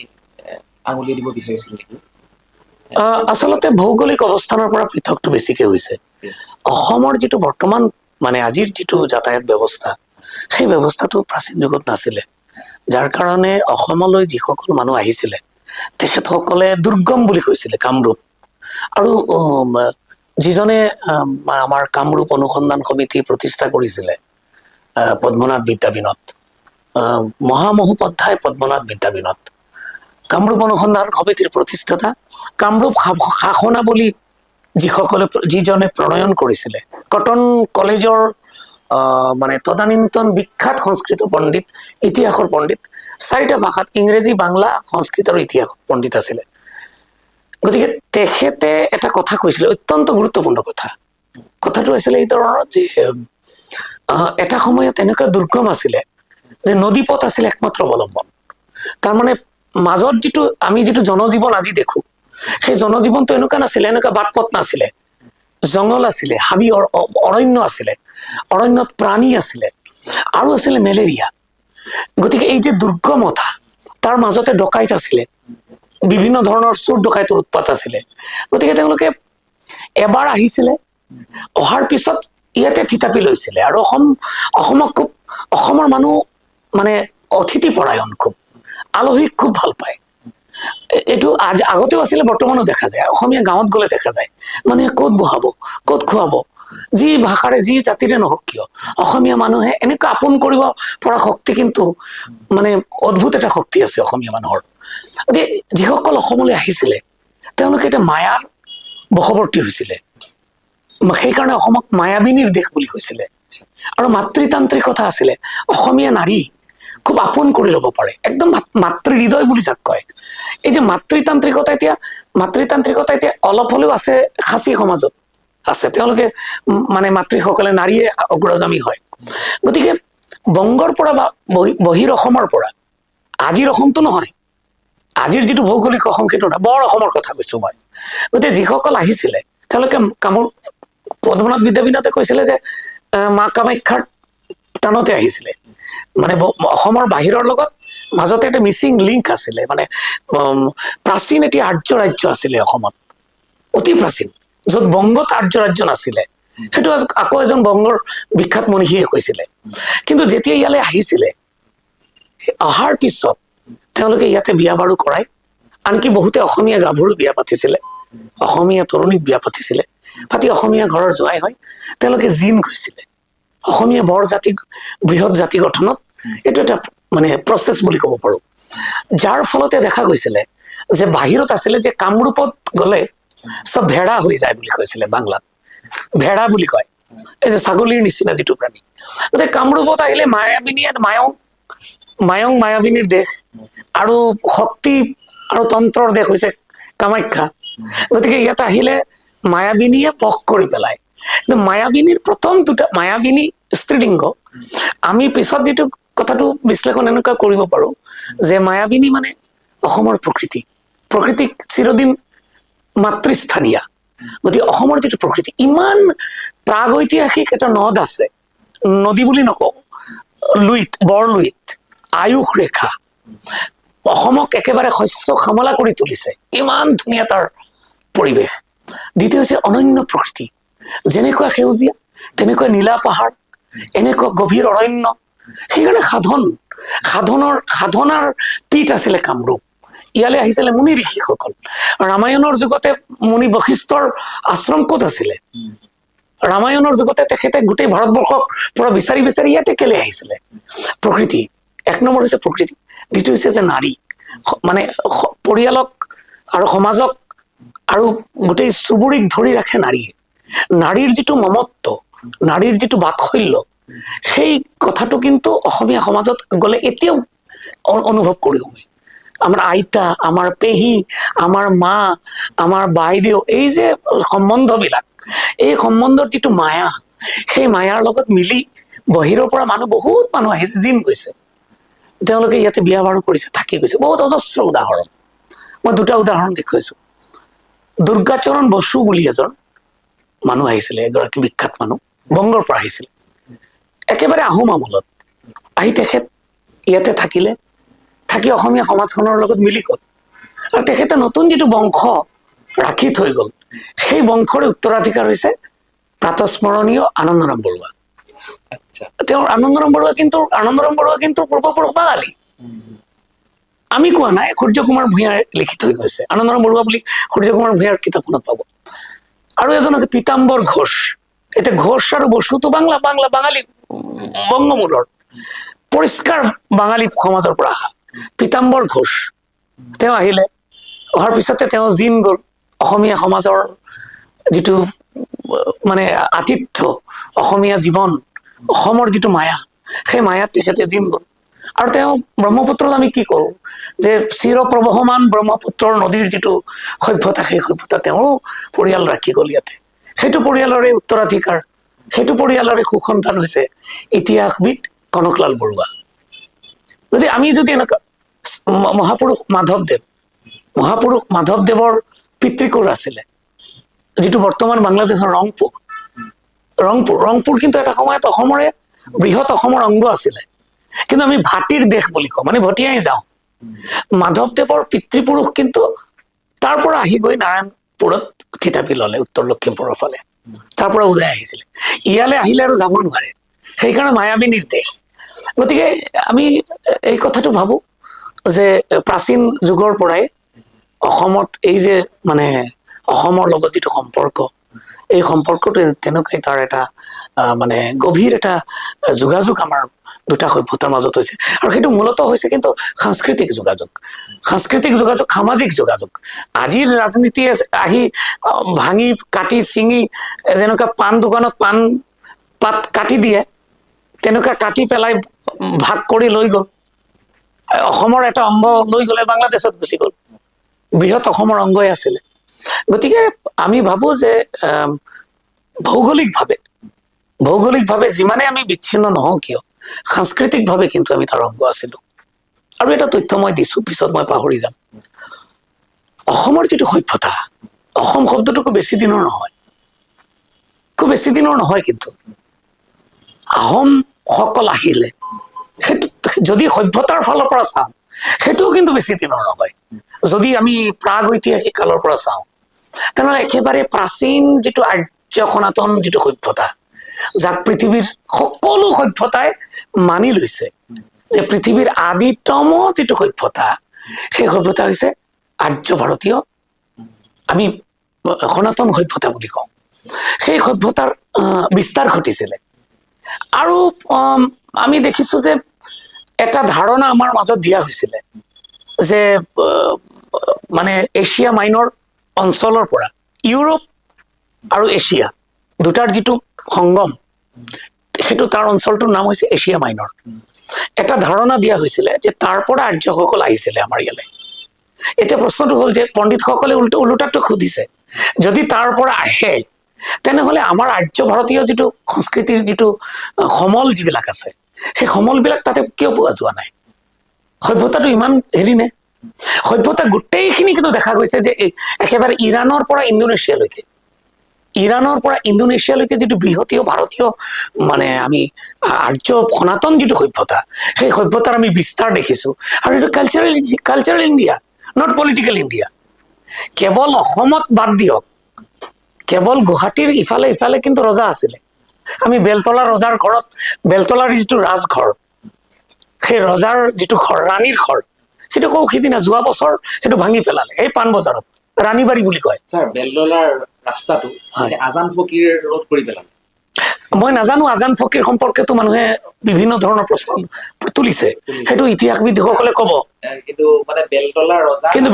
আঙুলি দিব বিচাৰিছিল নেকি? আচলতে ভৌগোলিক অৱস্থানৰ পৰা পৃথকটো বেছিকে হৈছে। অসমৰ যিটো বৰ্তমান মানে আজিৰ যিটো যাতায়াত ব্যৱস্থা, সেই ব্যৱস্থাটো প্ৰাচীন যুগত নাছিলে, যাৰ কাৰণে অসমলৈ যিসকল মানুহ আহিছিলে তেখেতসকলে দুৰ্গম বুলি কৈছিলে কামৰূপ। আৰু যিজনে আমাৰ কামৰূপ অনুসন্ধান সমিতি প্ৰতিষ্ঠা কৰিছিলে, পদ্মনাথ বিদ্যাবিনোদ, মহামহোপাধ্যায় পদ্মনাথ বিদ্যাবিনোদ, কামৰূপ অনুসন্ধান সমিতিৰ প্ৰতিষ্ঠাতা। কামৰূপ শাসনাৱলী যিজনে প্ৰণয়ন কৰিছিলে, কটন কলেজৰ মানে তদানীন্তন বিখ্যাত সংস্কৃত পণ্ডিত, ইতিহাসৰ পণ্ডিত, 4টা ভাষাত ইংৰাজী, বাংলা, সংস্কৃত আৰু ইতিহাস পণ্ডিত আছিলে। গতিকে তেখেতে এটা কথা কৈছিলে, অত্যন্ত গুৰুত্বপূৰ্ণ কথাটো আছিলে এই ধৰণৰ যে এটা সময়ত এনেকুৱা দুৰ্গম আছিলে যে নদীপথ আছিলে একমাত্ৰ অৱলম্বন। তাৰমানে মাজত আমি যিটো জনজীৱন আজি দেখো, সেই জনজীৱনটো এনেকুৱা নাছিলে, এনেকুৱা বাট পথ নাছিলে, জংঘল আছিলে, হাবি অৰণ্য আছিলে, অৰণ্যত প্ৰাণী আছিলে, আৰু আছিলে মেলেৰিয়া। গতিকে এই যে দুৰ্গমতা, তাৰ মাজতে ডকাইত আছিলে, বিভিন্ন ধৰণৰ চোৰ ডকাইতৰ উৎপাত আছিলে। গতিকে তেওঁলোকে এবাৰ আহিছিলে, অহাৰ পিছত ইয়াতে থিতাপি লৈছিলে। আৰু অসমক খুব, অসমৰ মানুহ মানে অতিথি পৰায়ণ, খুব আলহীক খুব ভাল পায়। এইটো আগতেও আছিলে, বৰ্তমানো দেখা যায়। অসমীয়া গাঁৱত গ'লে দেখা যায়, মানে ক'ত বহাব, ক'ত খুৱাব, যি ভাষাৰে যি জাতিৰে নহওক কিয় অসমীয়া মানুহে এনেকুৱা আপোন কৰিব পৰা শক্তি কিন্তু মানে অদ্ভুত এটা শক্তি আছে অসমীয়া মানুহৰ। গতিকে যিসকল অসমলৈ আহিছিলে তেওঁলোকে এটা মায়াৰ বশৱৰ্তী হৈছিলে। সেইকাৰণে অসমক মায়াবিনীৰ দেশ বুলি কৈছিলে। আৰু মাতৃতান্ত্ৰিকতা আছিলে। অসমীয়া নাৰী খুব আপোন কৰি ল'ব পাৰে, একদম মাতৃ হৃদয় বুলি যাক কয়। এই যে মাতৃতান্ত্ৰিকতা এতিয়া অলপ হ'লেও আছে খাচী সমাজত আছে। তেওঁলোকে মানে মাতৃসকলে, নাৰীয়ে অগ্ৰগামী হয়। গতিকে বংগৰ পৰা বা বহিৰ অসমৰ পৰা, আজিৰ অসমটো নহয়, আজিৰ যিটো ভৌগোলিক অসম সেইটো নহয়, বৰ অসমৰ কথা কৈছো মই। গতিকে যিসকল আহিছিলে তেওঁলোকে পদ্মনাথ বিদ্যাপীঠতে কৈছিলে যে মা কামাখ্যাৰ টানতে আহিছিলে। মানে অসমৰ বাহিৰৰ লগত মাজতে এটা মিচিং লিংক আছিলে। মানে প্ৰাচীন এটি আৰ্য ৰাজ্য আছিলে অসমত, অতি প্ৰাচীন, য'ত বংগত আৰ্য ৰাজ্য নাছিলে। সেইটো আকৌ এজন বংগৰ বিখ্যাত মনীষীয়ে কৈছিলে। কিন্তু যেতিয়া ইয়ালৈ আহিছিলে, অহাৰ পিছত তেওঁলোকে ইয়াতে বিয়া বাৰু কৰায়। আনকি বহুতে অসমীয়া গাভৰু বিয়া পাতিছিলে, অসমীয়া তৰুণীক বিয়া পাতিছিলে, পাতি অসমীয়া ঘৰৰ জোৱাই হয় তেওঁলোকে জিন গৈছিলে। অসমীয়া বৰ জাতি, বৃহৎ জাতি গঠনত এইটো এটা মানে প্ৰচেছ বুলি ক'ব পাৰো। যাৰ ফলতে দেখা গৈছিলে যে বাহিৰত আছিলে যে কামৰূপত গ'লে চব ভেড়া হৈ যায় বুলি কৈছিলে। বাংলাত ভেড়া বুলি কয়, এই যে ছাগলীৰ নিচিনা যিটো প্ৰাণী। গতিকে কামৰূপত আহিলে মায়াবিনীয়ে, মায়াবিনীৰ দেশ আৰু শক্তি আৰু তন্ত্ৰৰ দেশ হৈছে কামাখ্যা। গতিকে ইয়াত আহিলে মায়াবিনীয়ে বশ কৰি পেলায়। কিন্তু মায়াবিনীৰ প্ৰথম দুটা, মায়াবিনী স্ত্ৰীলিংগ। আমি পিছত যিটো কথাটো বিশ্লেষণ এনেকুৱা কৰিব পাৰো যে মায়াবিনী মানে অসমৰ প্ৰকৃতিক চিৰদিন মাতৃস্থানীয়। গতিকে অসমৰ যিটো প্ৰকৃতি, ইমান প্ৰাগৈতিহাসিক এটা নদ আছে, নদী বুলি নকওঁ, বৰলুইত আয়ুস ৰেখা অসমক একেবাৰে শস্য সামলা কৰি তুলিছে। ইমান ধুনীয়া তাৰ পৰিৱেশ। দ্বিতীয় হৈছে অনন্য প্ৰকৃতি, যেনেকুৱা সেউজীয়া তেনেকুৱা নীলা পাহাৰ, এনেকুৱা গভীৰ অৰণ্য। সেইকাৰণে সাধনাৰ পীঠ আছিলে কামৰূপ। ইয়ালৈ আহিছিলে মুনি ঋষিসকল। ৰামায়ণৰ যুগতে মুনি বশিষ্ঠৰ আশ্ৰম ক'ত আছিলে? ৰামায়ণৰ যুগতে তেখেতে গোটেই ভাৰতবৰ্ষক পৰা বিচাৰি বিচাৰি ইয়াতে কেলে আহিছিলে? প্ৰকৃতি। এক নম্বৰ হৈছে প্ৰকৃতি। দ্বিতীয় হৈছে যে নাৰী, মানে পৰিয়ালক আৰু সমাজক আৰু গোটেই চুবুৰীক ধৰি ৰাখে নাৰীয়ে। নাৰীৰ যিটো মমত্ব, নাৰীৰ যিটো বাৎসল্য, সেই কথাটো কিন্তু অসমীয়া সমাজত গ'লে এতিয়াও অনুভৱ কৰো আমি। আমাৰ আইতা, আমাৰ পেহী, আমাৰ মা, আমাৰ বাইদেউ, এই যে সম্বন্ধবিলাক, এই সম্বন্ধৰ যিটো মায়া, সেই মায়াৰ লগত মিলি বাহিৰৰ পৰা বহুত মানুহ আহিছে, জিম গৈছে, তেওঁলোকে ইয়াতে বিয়া বাৰু কৰিছে, থাকি গৈছে। বহুত অজস্ৰ উদাহৰণ। মই দুটা উদাহৰণ দেখুৱাইছো। দুৰ্গাচৰণ বসু বুলি এজন মানুহ আহিছিলে, এগৰাকী বিখ্যাত মানুহ, বংগৰ পৰা আহিছিলে। একেবাৰে আহোম আমলত আহি তেখেত ইয়াতে থাকিলে, থাকি অসমীয়া সমাজখনৰ লগত মিলি গ'ল। আৰু তেখেতে নতুন যিটো বংশ ৰাখি থৈ গ'ল, সেই বংশৰে উত্তৰাধিকাৰ হৈছে প্ৰাতস্মৰণীয় আনন্দৰাম বৰুৱা। তেওঁৰ আনন্দৰাম বৰুৱা কিন্তু পূৰ্বপুৰুষ বাঙালী। আমি কোৱা নাই, সূৰ্য কুমাৰ ভূঞাই লিখি থৈ গৈছে। আনন্দৰাম বৰুৱা বুলি সূৰ্য কুমাৰ ভূঞাৰ কিতাপখনত পাব। আৰু এজন আছে পীতাম্বৰ ঘোষ। এতিয়া ঘোষ আৰু বসুটো বাঙালী, বংগমূলৰ পৰিষ্কাৰ বাঙালী সমাজৰ পৰা অহা। পীতাম্বৰ ঘোষ তেওঁ আহিলে, অহাৰ পিছতে তেওঁ জিন গ'ল। অসমীয়া সমাজৰ যিটো মানে আতিথ্য, অসমীয়া জীৱন, অসমৰ যিটো মায়া, সেই মায়াত তেখেতে জিন গ'ল। আৰু তেওঁ ব্ৰহ্মপুত্ৰত আমি কি কৰো যে চিৰপ্ৰবহমান ব্ৰহ্মপুত্ৰৰ নদীৰ যিটো সভ্যতা, সেই সভ্যতা তেওঁৰো পৰিয়াল ৰাখি গ'ল ইয়াতে। সেইটো পৰিয়ালৰে উত্তৰাধিকাৰ, সেইটো পৰিয়ালৰে সুসন্তান হৈছে ইতিহাসবিদ কনকলাল বৰুৱা। গতিকে আমি যদি এনেকুৱা মহাপুৰুষ মাধৱদেৱৰ পিতৃকোৰ আছিলে, যিটো বৰ্তমান বাংলাদেশৰ ৰংপুৰ কিন্তু এটা সময়ত অসমৰে বৃহৎ অসমৰ অংগ আছিলে। কিন্তু আমি ভাটিৰ দেশ বুলি কওঁ, মানে ভটিয়াই যাওঁ। মাধৱদেৱৰ পিতৃপুৰুষ কিন্তু তাৰ পৰা আহি গৈ নাৰায়ণপুৰত থিতাপি ল'লে উত্তৰ লখিমপুৰৰ ফালে, তাৰ পৰা ওলাই আহিছিলে। ইয়ালৈ আহিলে আৰু যাব নোৱাৰে, সেইকাৰণে মায়াবী নিৰ্দেশ। গতিকে আমি এই কথাটো ভাবো যে প্ৰাচীন যুগৰ পৰাই অসমত এই যে মানে অসমৰ লগত যিটো সম্পৰ্ক, এই সম্পৰ্কটো তেনেকুৱাই তাৰ এটা মানে গভীৰ এটা যোগাযোগ আমাৰ দুটা সভ্যতাৰ মাজত হৈছে। আৰু সেইটো মূলতঃ হৈছে কিন্তু সাংস্কৃতিক যোগাযোগ, সামাজিক যোগাযোগ। আজিৰ ৰাজনীতিয়ে আহি ভাঙি কাটি ছিঙি যেনেকুৱা পাণ দোকানত পাণ পাত কাটি দিয়ে, তেনেকুৱা কাটি পেলাই ভাগ কৰি লৈ গ'ল। অসমৰ এটা অংগ লৈ গ'লে বাংলাদেশত গুচি গ'ল, বৃহৎ অসমৰ অংগই আছিলে। গতিকে আমি ভাবো যে ভৌগোলিকভাৱে যিমানে আমি বিচ্ছিন্ন নহওঁ কিয়, সাংস্কৃতিকভাৱে কিন্তু আমি তাৰ অংগ আছিলো। আৰু এটা তথ্য মই দিছো, পিছত মই পাহৰি যাম। অসমৰ যিটো সভ্যতা, অসম শব্দটো খুব বেছি দিনৰ নহয়, কিন্তু আহোমসকল আহিলে, সেইটো যদি সভ্যতাৰ ফালৰ পৰা চাওঁ সেইটোও কিন্তু বেছি দিনৰ নহয়। যদি আমি প্ৰাগৈতিহাসিক কালৰ পৰা চাওঁ, তেনেহ'লে একেবাৰে প্ৰাচীন যিটো আৰ্য সনাতন যিটো সভ্যতা, যাক পৃথিৱীৰ সকলো সভ্যতাই মানি লৈছে যে পৃথিৱীৰ আদিতম যিটো সভ্যতা, সেই সভ্যতা হৈছে আৰ্য ভাৰতীয়, আমি সনাতন সভ্যতা বুলি কওঁ। সেই সভ্যতাৰ বিস্তাৰ ঘটিছিলে। আৰু আমি দেখিছো যে এটা ধাৰণা আমাৰ মাজত দিয়া হৈছিলে যে মানে এছিয়া মাইনৰ অঞ্চলৰ পৰা ইউৰোপ আৰু এছিয়া দুটাৰ যিটো সংগম, সেইটো তাৰ অঞ্চলটোৰ নাম হৈছে এছিয়া মাইনৰ। এটা ধাৰণা দিয়া হৈছিলে যে তাৰ পৰা আৰ্যসকল আহিছিলে আমাৰ ইয়ালৈ। এতিয়া প্ৰশ্নটো হ'ল যে পণ্ডিতসকলে ওলোটাটো সুধিছে, যদি তাৰ পৰা আহে তেনেহ'লে আমাৰ আৰ্য ভাৰতীয় যিটো সংস্কৃতিৰ যিটো সমল যিবিলাক আছে, সেই সমলবিলাক তাতে কিয় পোৱা যোৱা নাই? সভ্যতাটো ইমান হেৰি নে? সভ্যতা গোটেইখিনি কিন্তু দেখা গৈছে যে একেবাৰে ইৰাণৰ পৰা ইণ্ডোনেছিয়ালৈকে যিটো বৃহতীয় ভাৰতীয় মানে আমি আৰ্য সনাতন যিটো সভ্যতা, সেই সভ্যতাৰ আমি বিস্তাৰ দেখিছো। আৰু এইটো cultural India, not political India. কেৱল অসমত বাদ দিয়ক, কেৱল গুৱাহাটীৰ ইফালে ইফালে কিন্তু ৰজা আছিলে। আমি বেলতলা ৰজাৰ ঘৰত, বেলতলাৰ যিটো ৰাজঘৰ, সেই ৰজাৰ যিটো ঘৰ, ৰাণীৰ ঘৰ, সেইটো কওঁ সিদিনা যোৱা বছৰ সেইটো ভাঙি পেলালে এই পাণবজাৰত, ৰাণীবাৰী বুলি কয়। ছাৰ, বেলতলাৰ ৰাস্তাটো আজান ফকীৰে ৰোধ কৰি পেলালে। মই নাজানো, আজান ফকীৰ সম্পৰ্কেতো মানুহে বিভিন্ন ধৰণৰ প্ৰশ্ন তুলিছে, সেইটো ইতিহাসবিদসকলে ক'ব। কিন্তু মানে বেলতলাৰ ৰজা, কিন্তু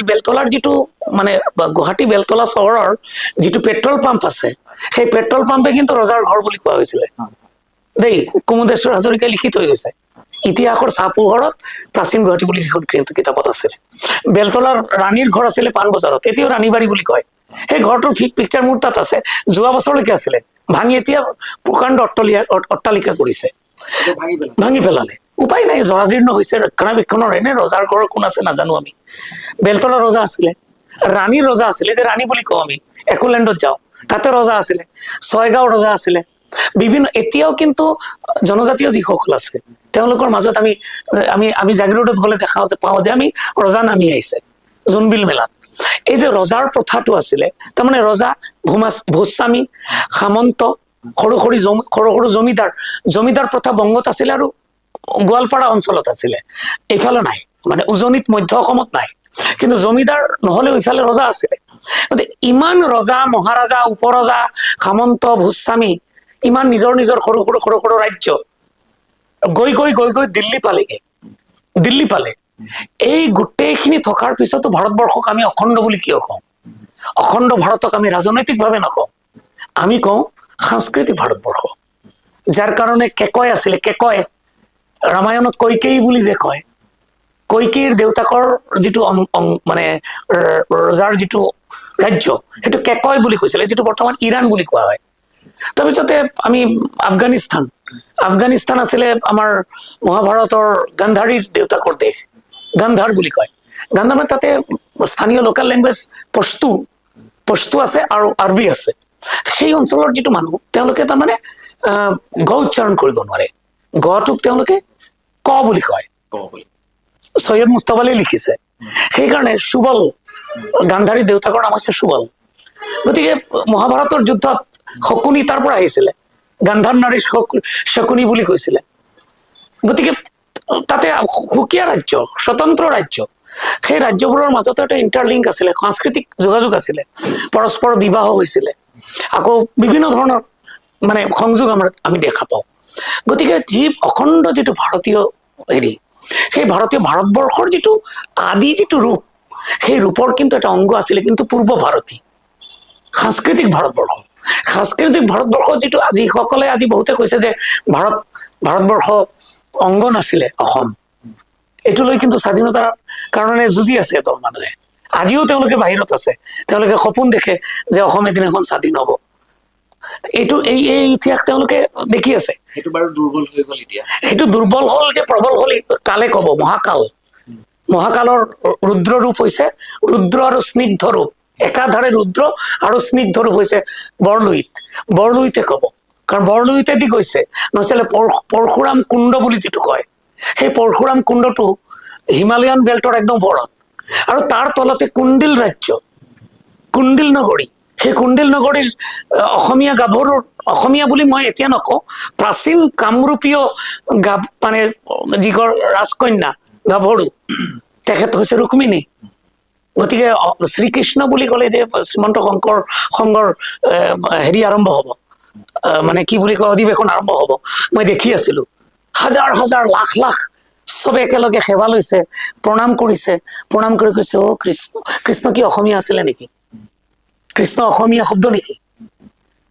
বেলতলাৰ যিটো মানে গুৱাহাটী বেলতলা চহৰৰ যিটো পেট্ৰল পাম্প আছে, সেই পেট্ৰল পাম্পে কিন্তু ৰজাৰ ঘৰ বুলি কোৱা হৈছিলে দেই। কুমুদেশ্বৰ হাজৰিকাই লিখি থৈ গৈছে ইতিহাসৰ চাহপোহৰত প্ৰাচীন গুৱাহাটী বুলি যিখন কিতাপত আছিলে। বেলতলাৰ ৰাণীৰ ঘৰ আছিলে পাণবজাৰত, এতিয়াও ৰাণীবাৰী বুলি কয়। সেই ঘৰটোৰ পিকচাৰ মোৰ তাত আছে, যোৱা বছৰলৈকে আছিলে, ভাঙি এতিয়া প্ৰকাণ্ড অট্টালিকা কৰিছে, ভাঙি পেলালে। উপায় নাই, জৰাজীৰ্ণ হৈছে, ৰক্ষণাবেক্ষণৰ এনে ৰজাৰ ঘৰ কোন আছে নাজানো আমি। বেলতলা ৰজা আছিলে, ৰাণীৰ ৰজা আছিলে, যে ৰাণী বুলি কওঁ আমি, একোলেণ্ডত যাওঁ তাতে ৰজা আছিলে, ছয়গাঁও ৰজা আছিলে, বিভিন্ন। এতিয়াও কিন্তু জনজাতীয় যিসকল আছে তেওঁলোকৰ মাজত আমি জাগিৰোডত গ'লে দেখা পাওঁ যে আমি ৰজা নামি আহিছে জোনবিল মেলাত। এই যে ৰজাৰ প্ৰথাটো আছিলে, তাৰমানে ৰজা, ভোজস্বামী, সামন্ত, সৰু সৰু জমিদাৰ প্ৰথা বংগত আছিলে আৰু গোৱালপাৰা অঞ্চলত আছিলে, এইফালে নাই, মানে উজনিত মধ্য অসমত নাই। কিন্তু জমিদাৰ নহলেও ইফালে ৰজা আছিলে। গতিকে ইমান ৰজা, মহাৰাজা, উপৰজা, সামন্ত, ভোজস্বামী, ইমান নিজৰ সৰু সৰু ৰাজ্য গৈ দিল্লী পালে। এই গোটেইখিনি থকাৰ পিছতো ভাৰতবৰ্ষক আমি অখণ্ড বুলি কিয় কওঁ? অখণ্ড ভাৰতক আমি ৰাজনৈতিকভাৱে নকওঁ, আমি কওঁ সাংস্কৃতিক ভাৰতবৰ্ষ। যাৰ কাৰণে কেকয় আছিলে, কেকয় ৰামায়ণত কৈকেয়ী বুলি যে কয়, কৈকেয়ীৰ দেউতাকৰ যিটো মানে ৰজাৰ যিটো ৰাজ্য, সেইটো কেকয় বুলি কৈছিলে, যিটো বৰ্তমান ইৰাণ বুলি কোৱা হয়। তাৰপিছতে আমি আফগানিস্তান আছিলে আমাৰ মহাভাৰতৰ গান্ধাৰীৰ দেউতাকৰ দেশ, গান্ধাৰ বুলি কয়। গান্ধাৰ মানে তাতে স্থানীয় লোকেল লেংগুৱেজ পশতু আছে আৰু আৰবী আছে। সেই অঞ্চলৰ যিটো মানুহ, তেওঁলোকে তাৰমানে গ উচ্চাৰণ কৰিব নোৱাৰে, গটোক তেওঁলোকে ক বুলি কয়। সৈয়দ মুস্তাফা আলীয়ে লিখিছে। সেইকাৰণে সুবল, গান্ধাৰী দেউতাকৰ নাম হৈছে সুবল, গতিকে মহাভাৰতৰ যুদ্ধত শকুনি তাৰ পৰা আহিছিলে, গান্ধাৰ নাৰী শকুনি বুলি কৈছিলে। গতিকে তাতে সুকীয়া ৰাজ্য, স্বতন্ত্ৰ ৰাজ্য, সেই ৰাজ্যবোৰৰ মাজতে এটা ইণ্টাৰলিংক আছিলে, সাংস্কৃতিক যোগাযোগ আছিলে, পৰস্পৰ বিবাহ হৈছিলে, আকৌ বিভিন্ন ধৰণৰ মানে সংযোগ আমি দেখা পাওঁ। গতিকে অখণ্ড যিটো ভাৰতীয় হেৰি, সেই ভাৰতবৰ্ষৰ যিটো আদি যিটো ৰূপ, সেই ৰূপৰ কিন্তু এটা অংগ আছিলে কিন্তু পূৰ্ব ভাৰতী সাংস্কৃতিক ভাৰতবৰ্ষ যিটো যিসকলে আজি বহুতে কৈছে যে ভাৰতবৰ্ষ অংগ নাছিলে অসম, এইটো লৈ কিন্তু স্বাধীনতাৰ কাৰণে যুঁজি আছে এদল মানুহে। আজিও তেওঁলোকে বাহিৰত আছে, তেওঁলোকে সপোন দেখে যে অসম এদিন এখন স্বাধীন হ'ব। এইটো এই ইতিহাস তেওঁলোকে দেখি আছে। সেইটো বাৰু দুৰ্বল হৈ গ'ল এতিয়া। সেইটো দুৰ্বল হ'ল যে প্ৰবল হ'ল কালে কব। মহাকালৰ ৰুদ্ৰ ৰূপ হৈছে, ৰুদ্ৰ আৰু স্নিগ্ধ ৰূপ, একাধাৰে ৰুদ্ৰ আৰু স্নিগ্ধ ৰূপ হৈছে বৰলুইতে কব। কাৰণ বৰলুইতে দি গৈছে, নহলে পৰশুৰাম কুণ্ড বুলি যিটো কয়, সেই পৰশুৰাম কুণ্ডটো হিমালয়ান বেল্টৰ একদম ওপৰত, আৰু তাৰ তলতে কুণ্ডিল ৰাজ্য, কুণ্ডিল নগৰী। সেই কুণ্ডিল নগৰীৰ অসমীয়া গাভৰুৰ, অসমীয়া বুলি মই এতিয়া নকওঁ, প্ৰাচীন কামৰূপীয় মানে যিঘৰ ৰাজকন্যা গাভৰু, তেখেত হৈছে ৰুক্মিণী। গতিকে শ্ৰীকৃষ্ণ বুলি ক'লে যে শ্ৰীমন্ত সংঘৰ হেৰি আৰম্ভ হ'ব, মানে কি বুলি কয়, অধিৱেশন আৰম্ভ হ'ব, মই দেখি আছিলো। হাজাৰ হাজাৰ লাখ লাখ চবে একেলগে সেৱা লৈছে, প্ৰণাম কৰিছে, প্ৰণাম কৰি কৈছে, অ কৃষ্ণ কি অসমীয়া আছিলে নেকি? কৃষ্ণ অসমীয়া শব্দ নেকি?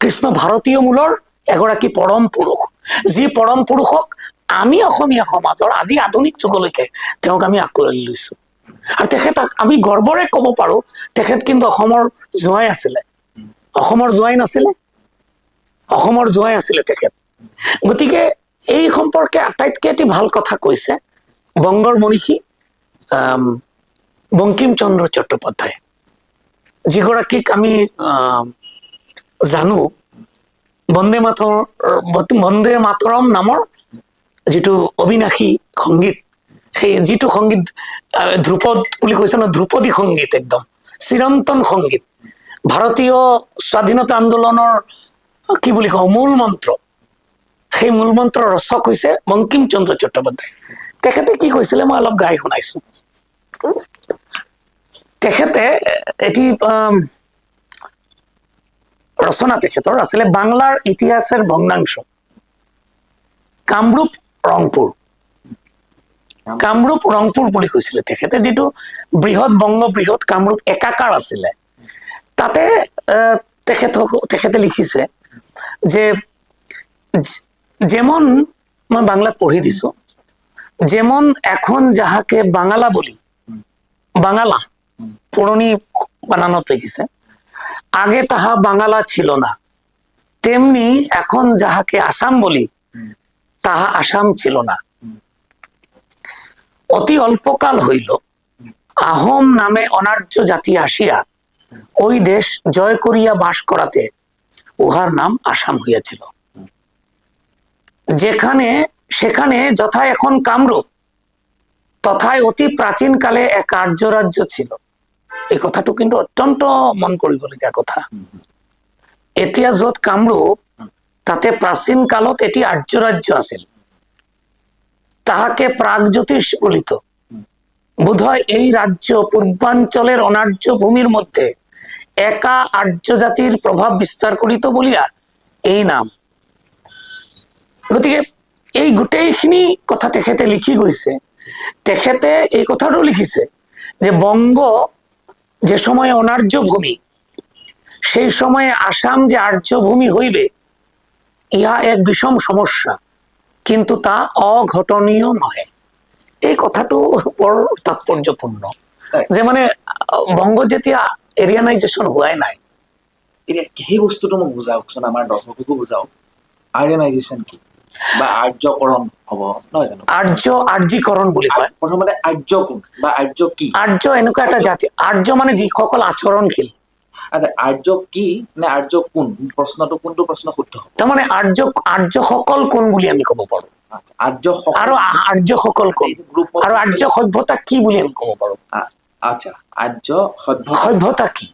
কৃষ্ণ ভাৰতীয় মূলৰ এগৰাকী পৰম পুৰুষ, যি পৰম পুৰুষক আমি অসমীয়া সমাজৰ আজি আধুনিক যুগলৈকে তেওঁক আমি আঁকোৱালি লৈছো। আৰু তেখেতক আমি গৰ্বৰে ক'ব পাৰো, তেখেত কিন্তু অসমৰ জোঁৱাই আছিলে, অসমৰ জোঁৱাই নাছিলে, অসমৰ জোঁৱাই আছিলে তেখেত। গতিকে এই সম্পৰ্কে আটাইতকৈ এটি ভাল কথা কৈছে বংগৰ মনীষী বংকিম চন্দ্ৰ চট্টোপাধ্যায়, যিগৰাকীক আমি জানো বন্দে মাতৰম নামৰ যিটো অবিনাশী সংগীত, সেই যিটো সংগীত ধ্ৰুপদ বুলি কৈছে ন, ধ্ৰুপদী সংগীত, একদম চিৰন্তন সংগীত, ভাৰতীয় স্বাধীনতা আন্দোলনৰ কি বুলি কওঁ মূল মন্ত্ৰ, সেই মূল মন্ত্ৰৰ ৰচক হৈছে বংকিম চন্দ্ৰ চট্টোপাধ্যায়। তেখেতে কি কৈছিলে মই অলপ গাই শুনাইছো। তেখেতে এটি ৰচনা তেখেতৰ আছিলে বাংলাৰ ইতিহাসেৰ ভগ্নাংশ, কামৰূপ ৰংপুৰ বুলি কৈছিলে তেখেতে, যিটো বৃহৎ কামৰূপ একাকাৰ আছিলে। তাতে তেখেতে লিখিছে যে যেমন, মই বাংলাত পঢ়ি দিছো, যেমন এখন যাহাকে বাঙালা বলি, বাঙালা পুরনি বানানত লিখিছে, আগে তাহা বাঙালা ছিল না, তেমনি এখন যাহাকে আসাম বলি তাহা আসাম ছিল না। অতি অল্পকাল হইল আহোম নামে অনার্য জাতি আসিয়া ওই দেশ জয় করিয়া বাস করাতে উহার নাম আসাম হইয়াছিল। সেখানে যথা এখন কামরূপ, তথায় অতি প্রাচীন কালে এক আর্য রাজ্য ছিল। এই কথাটো কিন্তু অত্যন্ত মন কৰিবলগীয়া কথা। এতিয়া য'ত কামৰূপ, তাতে প্ৰাচীন কালত এটি আৰ্য ৰাজ্য আছিল, তাহাকে প্রাগজ্যোতিষ বলিত। বোধহয় এই রাজ্য পূর্বাঞ্চলের অনার্য ভূমির মধ্যে একা আর্য জাতির প্রভাব বিস্তার করিত বলিয়া এই নাম। গতিকে এই গোটেইখিনি কথা তেখেতে লিখি গৈছে। তেখেতে এই কথাটো লিখিছে যে বঙ্গ যে সময়ে অনার্য ভূমি, সেই সময়ে আসাম যে আর্য ভূমি হইবে, ইহা এক বিষম সমস্যা, কিন্তু তা অঘটনীয় নহে। এই কথাটো বৰ তাৎপৰ্যপূৰ্ণ যে মানে বংগ যেতিয়া এৰিয়ানাইজেশ্যন হোৱাই নাই। এতিয়া সেই বস্তুটো মোক বুজাওকচোন, আমাৰ দৰ্শককো বুজাওক, আৰ্য়ানাইজেশ্যন কি বা আৰ্যকৰণ হ'ব নহয় জানো? আৰ্যীকৰণ বুলি কয়। প্ৰথমতে আৰ্য কোন বা আৰ্য কি? আৰ্য এনেকুৱা এটা জাতি, আৰ্য মানে যিসকল আচৰণশীল। আচ্ছা, আৰ্য কি নে আৰ্য কোন? প্ৰশ্নটো কোনটো প্ৰশ্ন শুদ্ধ হ'ব? তাৰমানে আৰ্যসকল কোন বুলি আমি ক'ব পাৰো, আৰ্য আৰু আৰ্যসকল কোন, আৰু আৰ্য সভ্যতা কি বুলি আমি ক'ব পাৰো। আচ্ছা, আৰ্য সভ্যতা কি,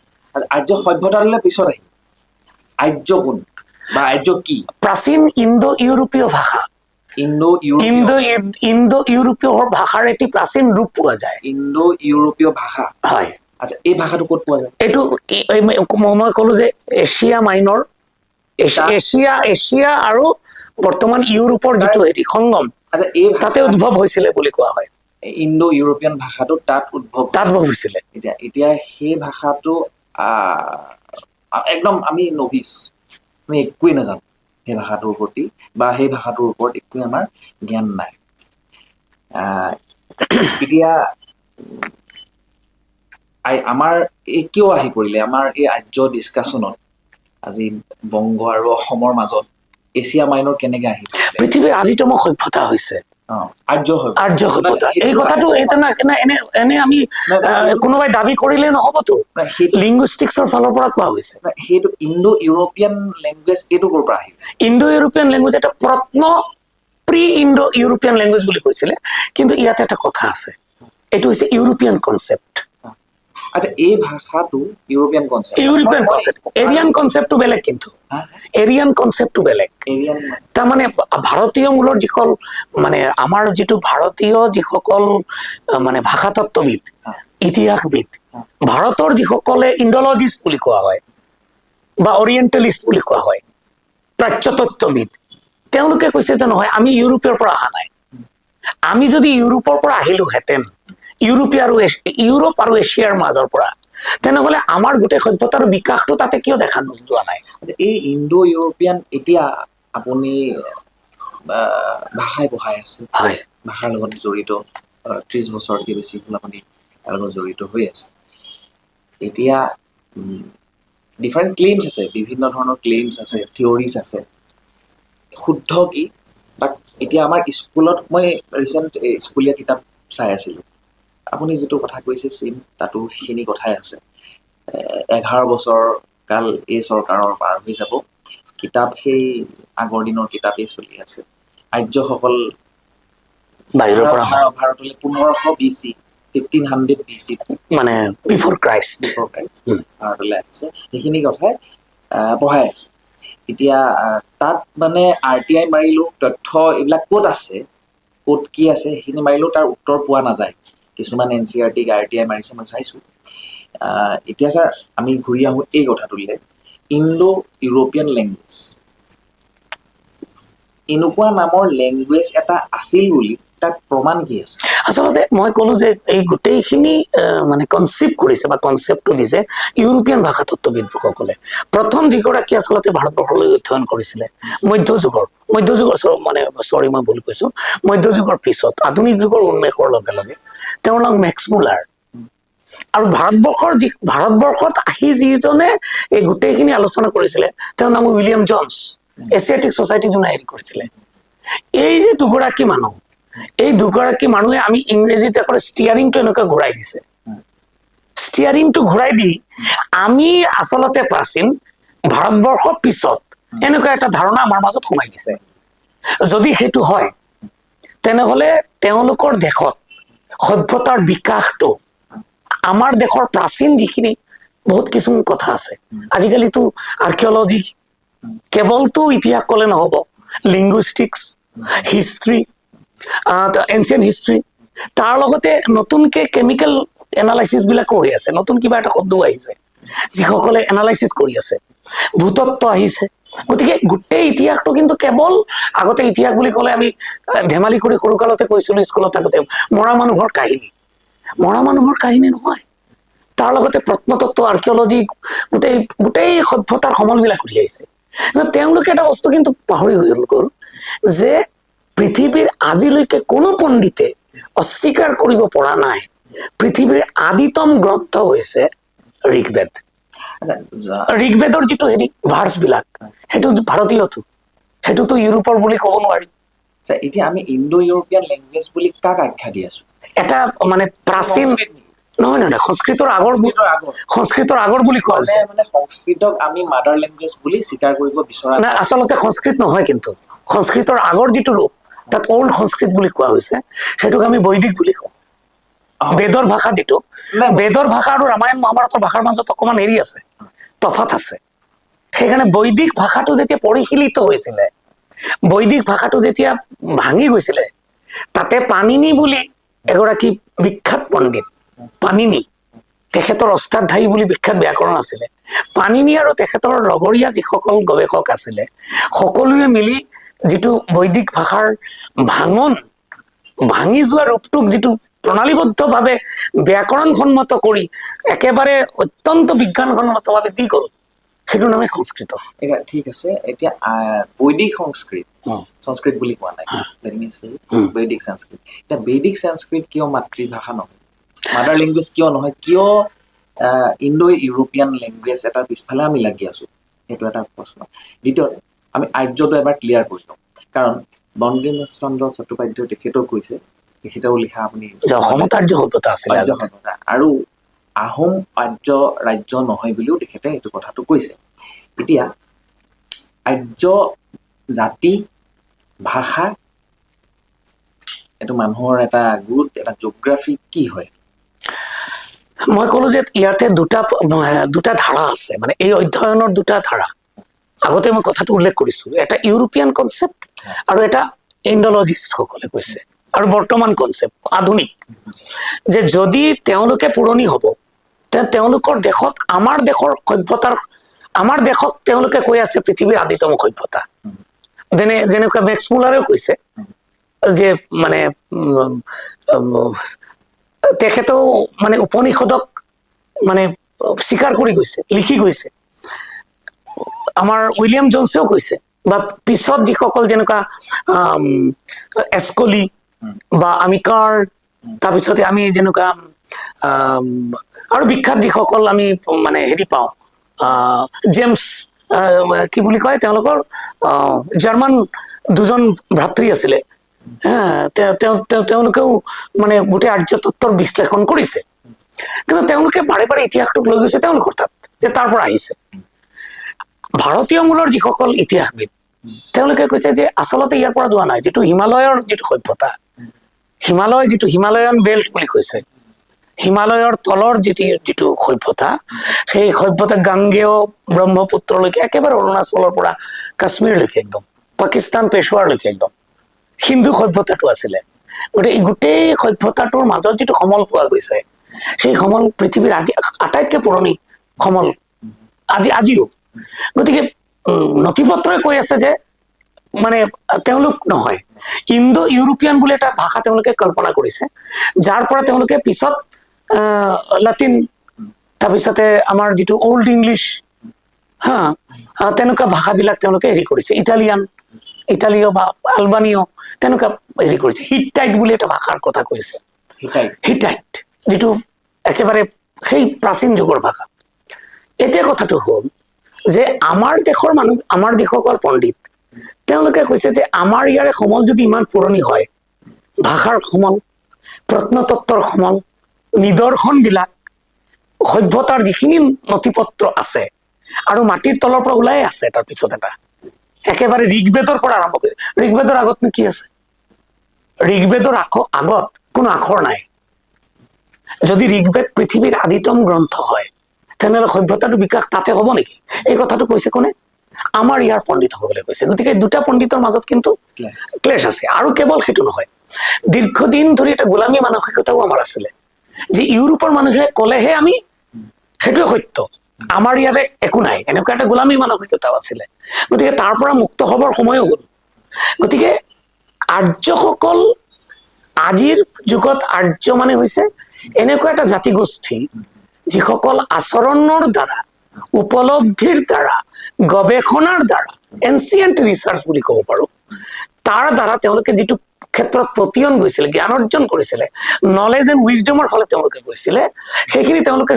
আৰ্য সভ্যতালৈ পিছত আহিম। আৰ্য কোন বা আৰ্য কি? প্ৰাচীন ইণ্ডো ইউৰোপীয় ভাষা, ইণ্ডো ইউৰোপীয় ভাষাৰ এটি প্ৰাচীন ৰূপ পোৱা যায়। ইণ্ডো ইউৰোপীয় ভাষা, হয়, আচ্ছা এই ভাষাটো ক'ত পোৱা যায়? এইটো মই ক'লো যে এছিয়া মাইনৰ, এছিয়া আৰু বৰ্তমান ইউৰোপৰ যিটো হেৰি সংগম, আচ্ছা এই তাতে উদ্ভৱ হৈছিলে বুলি কোৱা হয়। ইণ্ডো ইউৰোপীয়ান ভাষাটো তাত উদ্ভৱ হৈছিলে। এতিয়া সেই ভাষাটো একদম আমি নভিচ, আমি একোৱেই নাজানো সেই ভাষাটোৰ প্ৰতি বা সেই ভাষাটোৰ ওপৰত একোৱেই আমাৰ জ্ঞান নাই। এতিয়া আমাৰ এই কিয় আহি পৰিলে আমাৰ এই আৰ্য ডিছকাশ্যনত আজি বংগ আৰু অসমৰ মাজত এছিয়া মাইনৰ কেনেকে আহি পৰিলে? পৃথিৱীৰ আদিতম সভ্যতা হৈছে আৰ্য সভ্যতা। এই কথাটো এনে আমি কোনোবাই দাবী কৰিলে নহবতো, লিংগুইষ্টিক্সৰ ফালৰ পৰা কোৱা হৈছে। সেইটো ইণ্ডো ইউৰোপীয়ান লেংগুৱেজ এইটো ক'ৰ পৰা আহিল? ইণ্ডো ইউৰোপীয়ান লেংগুৱেজ এটা প্ৰি ইণ্ডো ইউৰোপীয়ান লেংগুৱেজ বুলি কৈছিলে, কিন্তু ইয়াতে এটা কথা আছে, এইটো হৈছে ইউৰোপীয়ান কনচেপ্ট। আচ্ছা এই ভাষাটো ইউৰোপীয়ান কনচেপ্ট, এৰিয়ান কনচেপ্টটো বেলেগ, কিন্তু এৰিয়ান কনচেপ্টটো বেলেগ। তাৰমানে ভাৰতীয় মূলৰ যিসকল মানে আমাৰ যিটো ভাৰতীয় যিসকল মানে ভাষাতত্ত্ববিদ, ইতিহাসবিদ, ভাৰতৰ যিসকলে ইণ্ডোলজিষ্ট বুলি কোৱা হয় বা অৰিয়েণ্টেলিষ্ট বুলি কোৱা হয়, প্ৰাচ্যতত্ত্ববিদ, তেওঁলোকে কৈছে যে নহয়, আমি ইউৰোপৰ পৰা অহা নাই। আমি যদি ইউৰোপৰ পৰা আহিলোহেঁতেন, ইউৰোপ আৰু এছিয়াৰ মাজৰ পৰা, তেনেহলে আমাৰ গোটেই সভ্যতাৰ বিকাশটো তাতে কিয় দেখা যোৱা নাই? এই ইণ্ডো ইউৰোপীয়ান এতিয়া আপুনি ভাষাই পঢ়াই আছে, হয়, ভাষাৰ লগত জড়িত 30 বছৰতকৈ বেছি হ'ল আপুনি তাৰ লগত জড়িত হৈ আছে। এতিয়া ডিফাৰেণ্ট ক্লেইমছ আছে, বিভিন্ন ধৰণৰ ক্লেইমছ আছে, থিয়ৰিজ আছে। শুদ্ধ কি? বাট এতিয়া আমাৰ স্কুলত মই ৰিচেণ্ট স্কুলীয়া কিতাপ চাই আছিলোঁ, আপুনি যিটো কথা কৈছে চিম, তাতো সেইখিনি কথাই আছে। 11 বছৰ কাল এই চৰকাৰৰ পাৰ হৈ যাব, কিতাপ সেই আগৰ দিনৰ কিতাপেই চলি আছে। আৰ্যসকল বাহিৰৰ পৰা ভাৰতলৈ 1500 BC, 1500 BC মানে বিফৰ ক্ৰাইষ্ট ভাৰতলৈ আহিছে, সেইখিনি কথাই পঢ়াই আছে। এতিয়া তাত মানে RTI মাৰিলোঁ, তথ্য এইবিলাক ক'ত আছে, ক'ত কি আছে সেইখিনি মাৰিলেও তাৰ উত্তৰ পোৱা নাযায়। কিছুমান NCERT RTI মাৰিছে, মই চাইছোঁ। এতিয়া ছাৰ আমি ঘূৰি আহোঁ এই কথাটোলৈ, ইণ্ডো ইউৰোপীয়ান লেংগুৱেজ, এনেকুৱা নামৰ লেংগুৱেজ এটা আছিল বুলি তাত প্ৰমাণ কি আছে? আচলতে মই ক'লো যে এই গোটেইখিনি মানে কনচেপ্ট কৰিছে বা কনচেপ্টটো দিছে ইউৰোপীয়ান ভাষাতত্ত্ববিদসকলে। প্ৰথম যিগৰাকী আচলতে ভাৰতবৰ্ষলৈ অধ্যয়ন কৰিছিলে মধ্যযুগৰ মই ভুল কৈছো, মধ্যযুগৰ পিছত আধুনিক যুগৰ উন্মেষৰ লগে লগে তেওঁৰ নাম মেক্স মুলাৰ। আৰু ভাৰতবৰ্ষত আহি যিজনে এই গোটেইখিনি আলোচনা কৰিছিলে তেওঁৰ নাম উইলিয়াম জনছ, এছিয়াটিক ছচাইটি যোনে হেৰি কৰিছিলে। এই যে দুগৰাকী মানুহ, এই দুগৰাকী মানুহে আমি ইংৰেজীতে কলে ষ্টিয়াৰিংটো এনেকুৱা ঘূৰাই দিছে। ষ্টিয়াৰিংটো ঘূৰাই দি আমি আচলতে প্ৰাচীন, ভাৰতবৰ্ষৰ পিছত এনেকুৱা এটা ধাৰণা আমাৰ মাজত সোমাই দিছে। যদি সেইটো হয়, তেনেহলে তেওঁলোকৰ দেশত সভ্যতাৰ বিকাশটো আমাৰ দেশৰ প্ৰাচীন যিখিনি বহুত কিছুমান কথা আছে। আজিকালিতো আৰ্কিঅলজি, কেৱলতো ইতিহাস কলে নহব, লিংগুইষ্টিক্স, হিষ্ট্ৰী, এনচিয়েন্ট হিষ্ট্ৰী, তাৰ লগতে নতুনকে কেমিকেল এনালাইচিছ বিলাকো হৈ আছে। নতুন কিবা এটা শব্দ আহিছে, যিসকলে এনালাইচিছ কৰি আছে, ভূতত্ব আহিছে। গতিকে গোটেই ইতিহাসটো কিন্তু কেৱল আগতে ইতিহাস বুলি ক'লে আমি ধেমালি কৰি সৰুকালতে কৈছিলো স্কুলত থাকোতে মৰা মানুহৰ কাহিনী নহয়। তাৰ লগতে প্ৰত্নতত্ত্ব, আৰ্কিঅলজি, গোটেই সভ্যতাৰ সমলবিলাক উঠি আহিছে। তেওঁলোকে এটা বস্তু কিন্তু পাহৰি গ'ল যে পৃথিৱীৰ আজিলৈকে কোনো পণ্ডিতে অস্বীকাৰ কৰিব পৰা নাই পৃথিৱীৰ আদিতম গ্ৰন্থ হৈছে ঋগ্বেদ। ঋগ্বেদৰ যিটো হেৰি ভাৰ্চ বিলাক, সেইটো ভাৰতীয়তো, সেইটোতো ইউৰোপৰ বুলি ক'ব নোৱাৰি। এতিয়া আমি ইণ্ডো ইউৰোপীয়ান লেংগুৱেজ বুলি কাক আখ্যা দি আছো? এটা মানে প্ৰাচীন নহয়, সংস্কৃতৰ আগৰ বুলি কোৱা হৈছে। মানে সংস্কৃতক আমি মাদাৰ লেংগুৱেজ বুলি স্বীকাৰ কৰিব বিচৰা নাই। আচলতে সংস্কৃত নহয়, কিন্তু সংস্কৃতৰ আগৰ যিটো ৰূপ তাত অল্ড সংস্কৃত বুলি কোৱা হৈছে, সেইটোক আমি বৈদিক বুলি কওঁ। বেদৰ ভাষা যিটো, নাই। বেদৰ ভাষা আৰু ৰামায়ণ মহাভাৰতৰ ভাষাৰ মাজত অকণমান হেৰি আছে, তফাত আছে। সেইকাৰণে বৈদিক ভাষাটো যেতিয়া পৰিশীলিত হৈছিলে, বৈদিক ভাষাটো যেতিয়া ভাঙি গৈছিলে, তাতে পাণিনি বুলি এগৰাকী বিখ্যাত পণ্ডিত, পাণিনি, তেখেতৰ অষ্টাধ্যায়ী বুলি বিখ্যাত ব্যাকৰণ আছিলে। পাণিনি আৰু তেখেতৰ লগৰীয়া যিসকল গৱেষক আছিলে, সকলোৱে মিলি যিটো বৈদিক ভাষাৰ ভাঙি যোৱা ৰূপটোক যিটো প্ৰণালীবদ্ধভাৱে ব্যাকৰণসন্মত কৰি একেবাৰে অত্যন্ত বিজ্ঞানসন্মতভাৱে দি গ'ল, সেইটো নামে সংস্কৃত। এতিয়া ঠিক আছে, এতিয়া বৈদিক সংস্কৃত বুলি কোৱা নাই, বৈদিক সংস্কৃত। এতিয়া বৈদিক সংস্কৃত কিয় মাতৃভাষা নহয়, মাদাৰ লেংগুৱেজ কিয় নহয়, কিয় ইণ্ডো ইউৰোপিয়ান লেংগুৱেজ এটাৰ পিছফালে আমি লাগি আছো, সেইটো এটা প্ৰশ্ন। দ্বিতীয়তে আমি আৰ্যটো এবাৰ ক্লিয়াৰ কৰি লওঁ, কাৰণ বঙ্কিম চন্দ্ৰ চট্টোপাধ্যায় তেখেতেও কৈছে, তেখেতেও লিখা আপুনি অসমত আৰ্য সভ্যতা আছিলে আৰ্য সভ্যতা, আৰু আহোম আৰ্য ৰাজ্য নহয় বুলিও তেখেতে এইটো কথাটো কৈছে। এতিয়া আৰ্য জাতি ভাষা এইটো মানুহৰ এটা গুড এটা জিঅ'গ্ৰাফি কি হয়? মই ক'লো যে ইয়াতে দুটা ধাৰা আছে, মানে এই অধ্যয়নৰ দুটা ধাৰা। আগতে মই কথাটো উল্লেখ কৰিছো, এটা ইউৰোপিয়ান কনচেপ্ট আৰু এটা ইণ্ডোলজিষ্টসকলে কৈছে, আৰু বৰ্তমান কনচেপ্ট আধুনিক, যে যদি তেওঁলোকে পুৰণি হ'ব, তেওঁলোকৰ দেশত আমাৰ দেশক তেওঁলোকে কৈ আছে পৃথিৱীৰ আদিতম সভ্যতা। যেনেকুৱা মেক্স মুলাৰেও কৈছে যে মানে তেখেতেও মানে উপনিষদক মানে স্বীকাৰ কৰি গৈছে, লিখি গৈছে। আমাৰ উইলিয়াম জনছেও কৈছে, বা পিছত যিসকল যেনেকুৱা এস্কলি বা আমি কাৰ্ল, তাৰপিছতে আমি যেনেকুৱা আৰু বিখ্যাত যিসকল আমি মানে হেৰি পাওঁ, জেমছ কি বুলি কয়, তেওঁলোকৰ জাৰ্মান দুজন ভাতৃ আছিলে, তেওঁলোকেও মানে গোটেই আৰ্য তত্ত্বৰ বিশ্লেষণ কৰিছে। কিন্তু তেওঁলোকে বাৰে বাৰে ইতিহাসটোক লৈ গৈছে তেওঁলোকৰ তাত, যে তাৰ পৰা আহিছে। ভাৰতীয় মূলৰ যিসকল ইতিহাসবিদ, তেওঁলোকে কৈছে যে আচলতে ইয়াৰ পৰা যোৱা নাই, যিটো হিমালয়ৰ যিটো সভ্যতা, যিটো হিমালয়ান বেল্ট বুলি কৈছে, হিমালয়ৰ তলৰ যিটো সভ্যতা, সেই সভ্যতা গাঙ্গেয় ব্ৰহ্মপুত্ৰলৈকে একেবাৰে অৰুণাচলৰ পৰা কাশ্মীৰলৈকে একদম পাকিস্তান পেছোৱাৰলৈকে একদম হিন্দু সভ্যতাটো আছিলে। গতিকে গোটেই সভ্যতাটোৰ মাজত যিটো সমল পোৱা গৈছে, সেই সমল পৃথিৱীৰ আটাইতকৈ পুৰণি সমল আজিও। গতিকে নথি পত্ৰই কৈ আছে যে মানে তেওঁলোক নহয়, ইণ্ডো ইউৰোপিয়ান বুলি এটা ভাষা তেওঁলোকে কল্পনা কৰিছে, যাৰ পৰা তেওঁলোকে পিছত লাটিন, তাৰপিছতে আমাৰ যিটো অল্ড ইংলিছ, তেনেকুৱা ভাষাবিলাক তেওঁলোকে হেৰি কৰিছে, ইটালীয় বা আলবানীয় তেনেকুৱা হেৰি কৰিছে। হিটাইট বুলি এটা ভাষাৰ কথা কৈছে, হিটাইট, যিটো একেবাৰে সেই প্ৰাচীন যুগৰ ভাষা। এতিয়া কথাটো হ'ল যে আমাৰ দেশৰ মানুহ, আমাৰ যিসকল পণ্ডিত, তেওঁলোকে কৈছে যে আমাৰ ইয়াৰে সমল যদি ইমান পুৰণি হয়, ভাষাৰ সমল, প্ৰত্নতত্ত্বৰ সমল, নিদৰ্শনবিলাক, সভ্যতাৰ যিখিনি নথি পত্ৰ আছে আৰু মাটিৰ তলৰ পৰা ওলাই আছে, তাৰ পিছত এটা একেবাৰে ঋগবেদৰ পৰা আৰম্ভ কৰি, ঋগবেদৰ আগতনো কি আছে? ঋগবেদৰ আগত কোনো আখৰ নাই। যদি ঋগবেদ পৃথিৱীৰ আদিতম গ্ৰন্থ হয়, তেনেহ'লে সভ্যতাটো বিকাশ তাতে হ'ব নেকি? এই কথাটো কৈছে কোনে? আমাৰ ইয়াৰ পণ্ডিতসকলে কৈছে। গতিকে দুটা পণ্ডিতৰ মাজত কিন্তু ক্লেশ আছে। আৰু কেৱল সেইটো নহয়, দীৰ্ঘদিন ধৰি এটা গোলামী মানসিকতাও আমাৰ আছিলে, যে ইউৰোপৰ মানুহে ক'লেহে আমি সেইটোৱে সত্য, আমাৰ ইয়াতে একো নাই, এনেকুৱা এটা গোলামী মানসিকতাও আছিলে। গতিকে তাৰ পৰা মুক্ত হ'বৰ সময়ো হ'ল। গতিকে আৰ্যসকল, আজিৰ যুগত আৰ্য মানে হৈছে এনেকুৱা এটা জাতিগোষ্ঠী, যিসকল আচৰণৰ দ্বাৰা, উপলব্ধিৰ দ্বাৰা, গৱেষণাৰ দ্বাৰা, এনচিয়েণ্ট ৰিচাৰ্চ বুলি ক'ব পাৰো, তাৰ দ্বাৰা তেওঁলোকে যিটো ক্ষেত্ৰত প্ৰতিয়ন গৈছিলে, জ্ঞান অৰ্জন কৰিছিলে, নলেজ এণ্ড উইজডমৰ ফালে তেওঁলোকে গৈছিলে, সেইখিনি তেওঁলোকে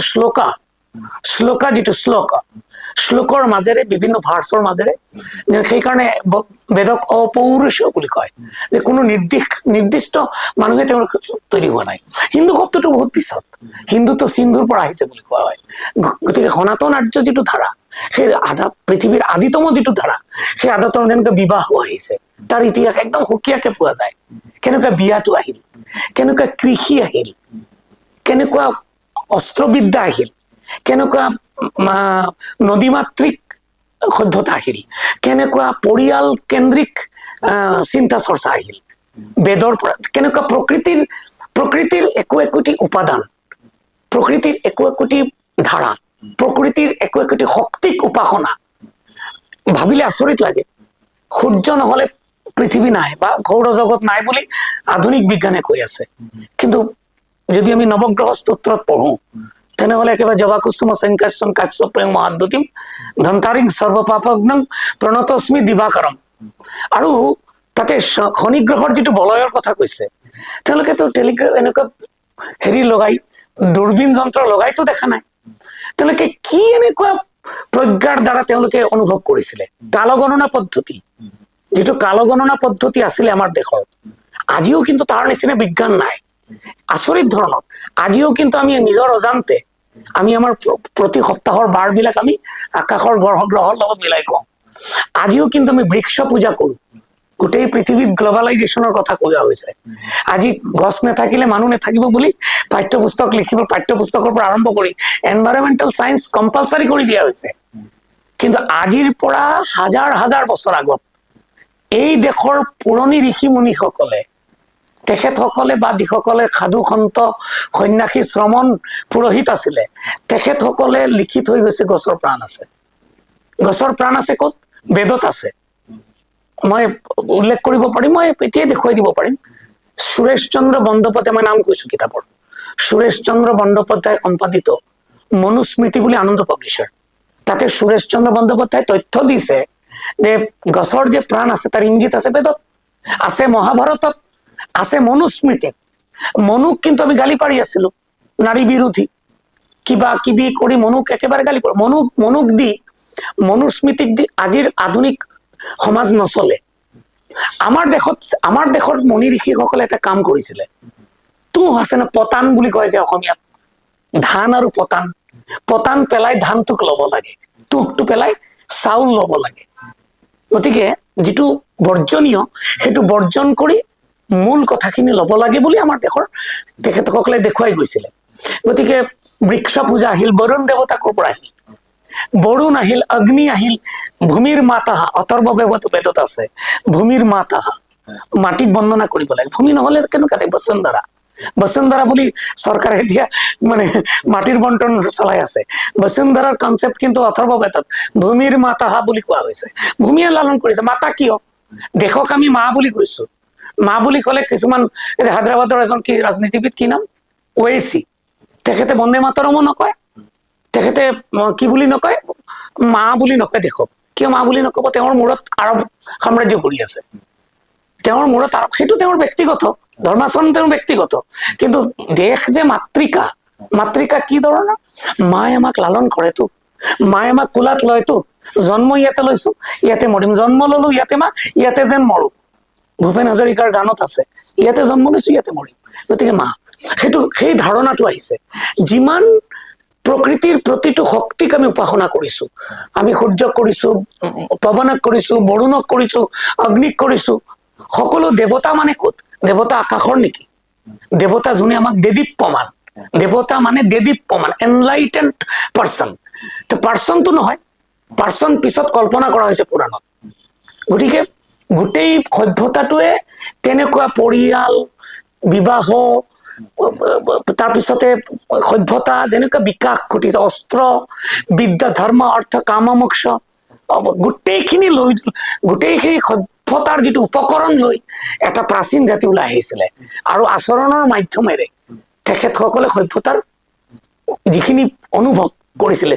শ্লোকা যিটো শ্লোকৰ মাজেৰে, বিভিন্ন ভাৰ্চৰ মাজেৰে, সেইকাৰণে বেদক অপৌৰুষ বুলি কয়, যে কোনো নিৰ্দিষ্ট মানুহে তেওঁলোক তৈৰি হোৱা নাই। হিন্দু শব্দটো বহুত পিছত, হিন্দুটো সিন্ধুৰ পৰা আহিছে বুলি কোৱা হয়। গতিকে সনাতন আৰ্য যিটো ধাৰা, সেই পৃথিৱীৰ আদিতম যিটো ধাৰা, সেই আদিতম যেনেকৈ বিবাহ আহিছে, তাৰ ইতিহাস একদম সুকীয়াকে পোৱা যায়। কেনেকুৱা বিয়াটো আহিল, কেনেকুৱা কৃষি আহিল, কেনেকুৱা অস্ত্ৰবিদ্যা আহিল, কেনেকুৱা নদীমাতৃক সভ্যতা আহিল, কেনেকুৱা পৰিয়াল কেন্দ্ৰিক চিন্তা চৰ্চা আহিল, বেদৰ পৰা কেনেকুৱা প্ৰকৃতিৰ একো একোটি উপাদান, প্ৰকৃতিৰ একো একোটি ধাৰা, প্ৰকৃতিৰ একো একোটি শক্তিক উপাসনা ভাবিলে আচৰিত লাগে। সূৰ্য নহলে পৃথিৱী নাই বা সৌৰজগত নাই বুলি আধুনিক বিজ্ঞানে কৈ আছে, কিন্তু যদি আমি নৱগ্ৰহ স্তোত্ৰত পঢ়ো তেনেহলে একেবাৰে জবাকুসুম শংকাশ্যম কাশ্যপ্ৰেম মহাদ্যুতিম ধন্তাৰিং সৰ্বপাপগ্নং প্ৰণতস্মি দিবাকৰম। আৰু তাতে শনি গ্ৰহৰ যিটো বলয়ৰ কথা কৈছে, তেওঁলোকেতো টেলিগ্ৰাফ এনেকুৱা হেৰি লগাই দূৰবীন যন্ত্ৰ লগাইতো দেখা নাই। তেওঁলোকে কি এনেকুৱা প্ৰজ্ঞাৰ দ্বাৰা তেওঁলোকে অনুভৱ কৰিছিলে। কালগণনা পদ্ধতি, যিটো কালগণনা পদ্ধতি আছিলে আমাৰ দেশৰ, আজিও কিন্তু তাৰ নিচিনা বিজ্ঞান নাই। আচৰিত ধৰণৰ আজিও কিন্তু আমি নিজৰ অজান্তে আমি আমাৰ প্ৰতি সপ্তাহৰ বাৰবিলাক আমি আকাশৰ গ্ৰহৰ লগত মিলাই কওঁ। আজিও কিন্তু আমি বৃক্ষ পূজা কৰো। গোটেই পৃথিৱীত গ্লবেলাইজেশ্যনৰ কথা কোৱা হৈছে। আজি গছ নাথাকিলে মানুহ নাথাকিব বুলি পাঠ্যপুস্তক লিখিব, পাঠ্যপুস্তকৰ পৰা আৰম্ভ কৰি এনভাইৰনমেণ্টেল চায়েন্স কম্পালচাৰী কৰি দিয়া হৈছে। কিন্তু আজিৰ পৰা হাজাৰ হাজাৰ বছৰ আগত এই দেশৰ পুৰণি ঋষি মুনিসকলে, তেখেতসকলে বা যিসকলে সাধু সন্ত সন্যাসী শ্ৰমণ পুৰোহিত আছিলে, তেখেতসকলে লিখি থৈ গৈছে গছৰ প্ৰাণ আছে। গছৰ প্ৰাণ আছে ক'ত? বেদত আছে। মই উল্লেখ কৰিব পাৰিম, মই এতিয়াই দেখুৱাই দিব পাৰিম। সুৰেশ চন্দ্ৰ বন্দ্যোপাধ্যায়, মই নাম কৈছো কিতাপৰ, সুৰেশ চন্দ্ৰ বন্দ্যোপাধ্যায় সম্পাদিত মনুস্মৃতি বুলি আনন্দ পাব্লিশ্বাৰ, তাতে সুৰেশ চন্দ্ৰ বন্দ্যোপাধ্যায় তথ্য দিছে যে গছৰ যে প্ৰাণ আছে তাৰ ইংগিত আছে বেদত, আছে মহাভাৰতত, আছে মনুস্মৃতিত। মনুক কিন্তু আমি গালি পাৰি আছিলো, নাৰী বিৰোধী কিবা কিবি কৰি মনুক একেবাৰে গালি পাৰো। মনুক দি মনুস্মৃতিক দি আজিৰ আধুনিক সমাজ নচলে। আমাৰ দেশৰ মণি ঋষিসকলে এটা কাম কৰিছিলে, তুঁহ আছে ন, পতান বুলি কয় যে অসমীয়াত, ধান আৰু পতান, পতান পেলাই ধানটোক ল'ব লাগে, তুঁহটো পেলাই চাউল ল'ব লাগে। গতিকে যিটো বৰ্জনীয় সেইটো বৰ্জন কৰি মূল কথাখিনি ল'ব লাগে বুলি আমাৰ দেশৰ তেখেতসকলে দেখুৱাই গৈছিলে। গতিকে বৃক্ষ পূজা আহিল, বৰুণ দেৱতা ক'ৰ পৰা আহিল? বৰুণ আহিল, অগ্নি আহিল, ভূমিৰ মাতাহা, অথৰ্ব বেদত আছে ভূমিৰ মাতাহা, মাটিক বন্দনা কৰিব লাগে। ভূমি নহলে কেনেকুৱা টাইপ বসুন্ধৰা, বসুন্ধৰা বুলি চৰকাৰে এতিয়া মানে মাটিৰ বন্টন চলাই আছে। বসুন্ধৰাৰ কনচেপ্ট কিন্তু অথৰ্ব বেদত ভূমিৰ মাতাহা বুলি কোৱা হৈছে। ভূমিয়ে লালন কৰিছে। মাতা কিয়? দেশক আমি মা বুলি কৈছো। মা বুলি ক'লে কিছুমান, হায়দৰাবাদৰ এজন কি ৰাজনীতিবিদ, কি নাম, ওৱেইচি, তেখেতে বন্দে মাতৰমো নকয়, তেখেতে কি বুলি নকয়, মা বুলি নকয় দেশক। কিয় মা বুলি নকব? তেওঁৰ মূৰত আৰৱ সাম্ৰাজ্য ঘূৰি আছে, তেওঁৰ মূৰত আৰৱ, সেইটো তেওঁৰ ব্যক্তিগত ধৰ্মাচৰণ, তেওঁৰ ব্যক্তিগত। কিন্তু দেশ যে মাতৃকা, মাতৃকা কি ধৰণৰ? মায়ে আমাক লালন কৰেতো, মায়ে আমাক কোলাত লয়তো। জন্ম ইয়াতে লৈছো, ইয়াতে মৰিম, জন্ম ললো ইয়াতে মা, ইয়াতে যেন মৰো। ভূপেন হাজৰিকাৰ গানত আছে, ইয়াতে জন্ম লৈছো ইয়াতে মৰিম। গতিকে মা, সেই ধাৰণাটো আহিছে। যিমান প্ৰকৃতিৰ প্ৰতিটো শক্তিক আমি উপাসনা কৰিছো, আমি সূৰ্যক কৰিছো, পৱনক কৰিছো, বৰুণক কৰিছো, অগ্নিক কৰিছো, সকলো দেৱতা মানে ক'ত? দেৱতা আকাশৰ নেকি? দেৱতা যোনে আমাক দেদীপ্যমান, দেৱতা মানে দেদীপ্যমান, এনলাইটেণ্ড পাৰ্চন। পাৰ্চনটো নহয়, পাৰ্চন পিছত কল্পনা কৰা হৈছে পুৰাণত। গতিকে গোটেই সভ্যতাটোৱে তেনেকুৱা পৰিয়াল, বিবাহ, তাৰপিছতে সভ্যতা যেনেকুৱা বিকাশ ঘটিছে, অস্ত্ৰ বিদ্যা, ধৰ্ম, অৰ্থ, কাম, মোক্ষ, গোটেইখিনি লৈ, গোটেইখিনি সভ্যতাৰ যিটো উপকৰণ লৈ এটা প্ৰাচীন জাতি ওলাই আহিছিলে। আৰু আচৰণৰ মাধ্যমেৰে তেখেতসকলে সভ্যতাৰ যিখিনি অনুভৱ কৰিছিলে,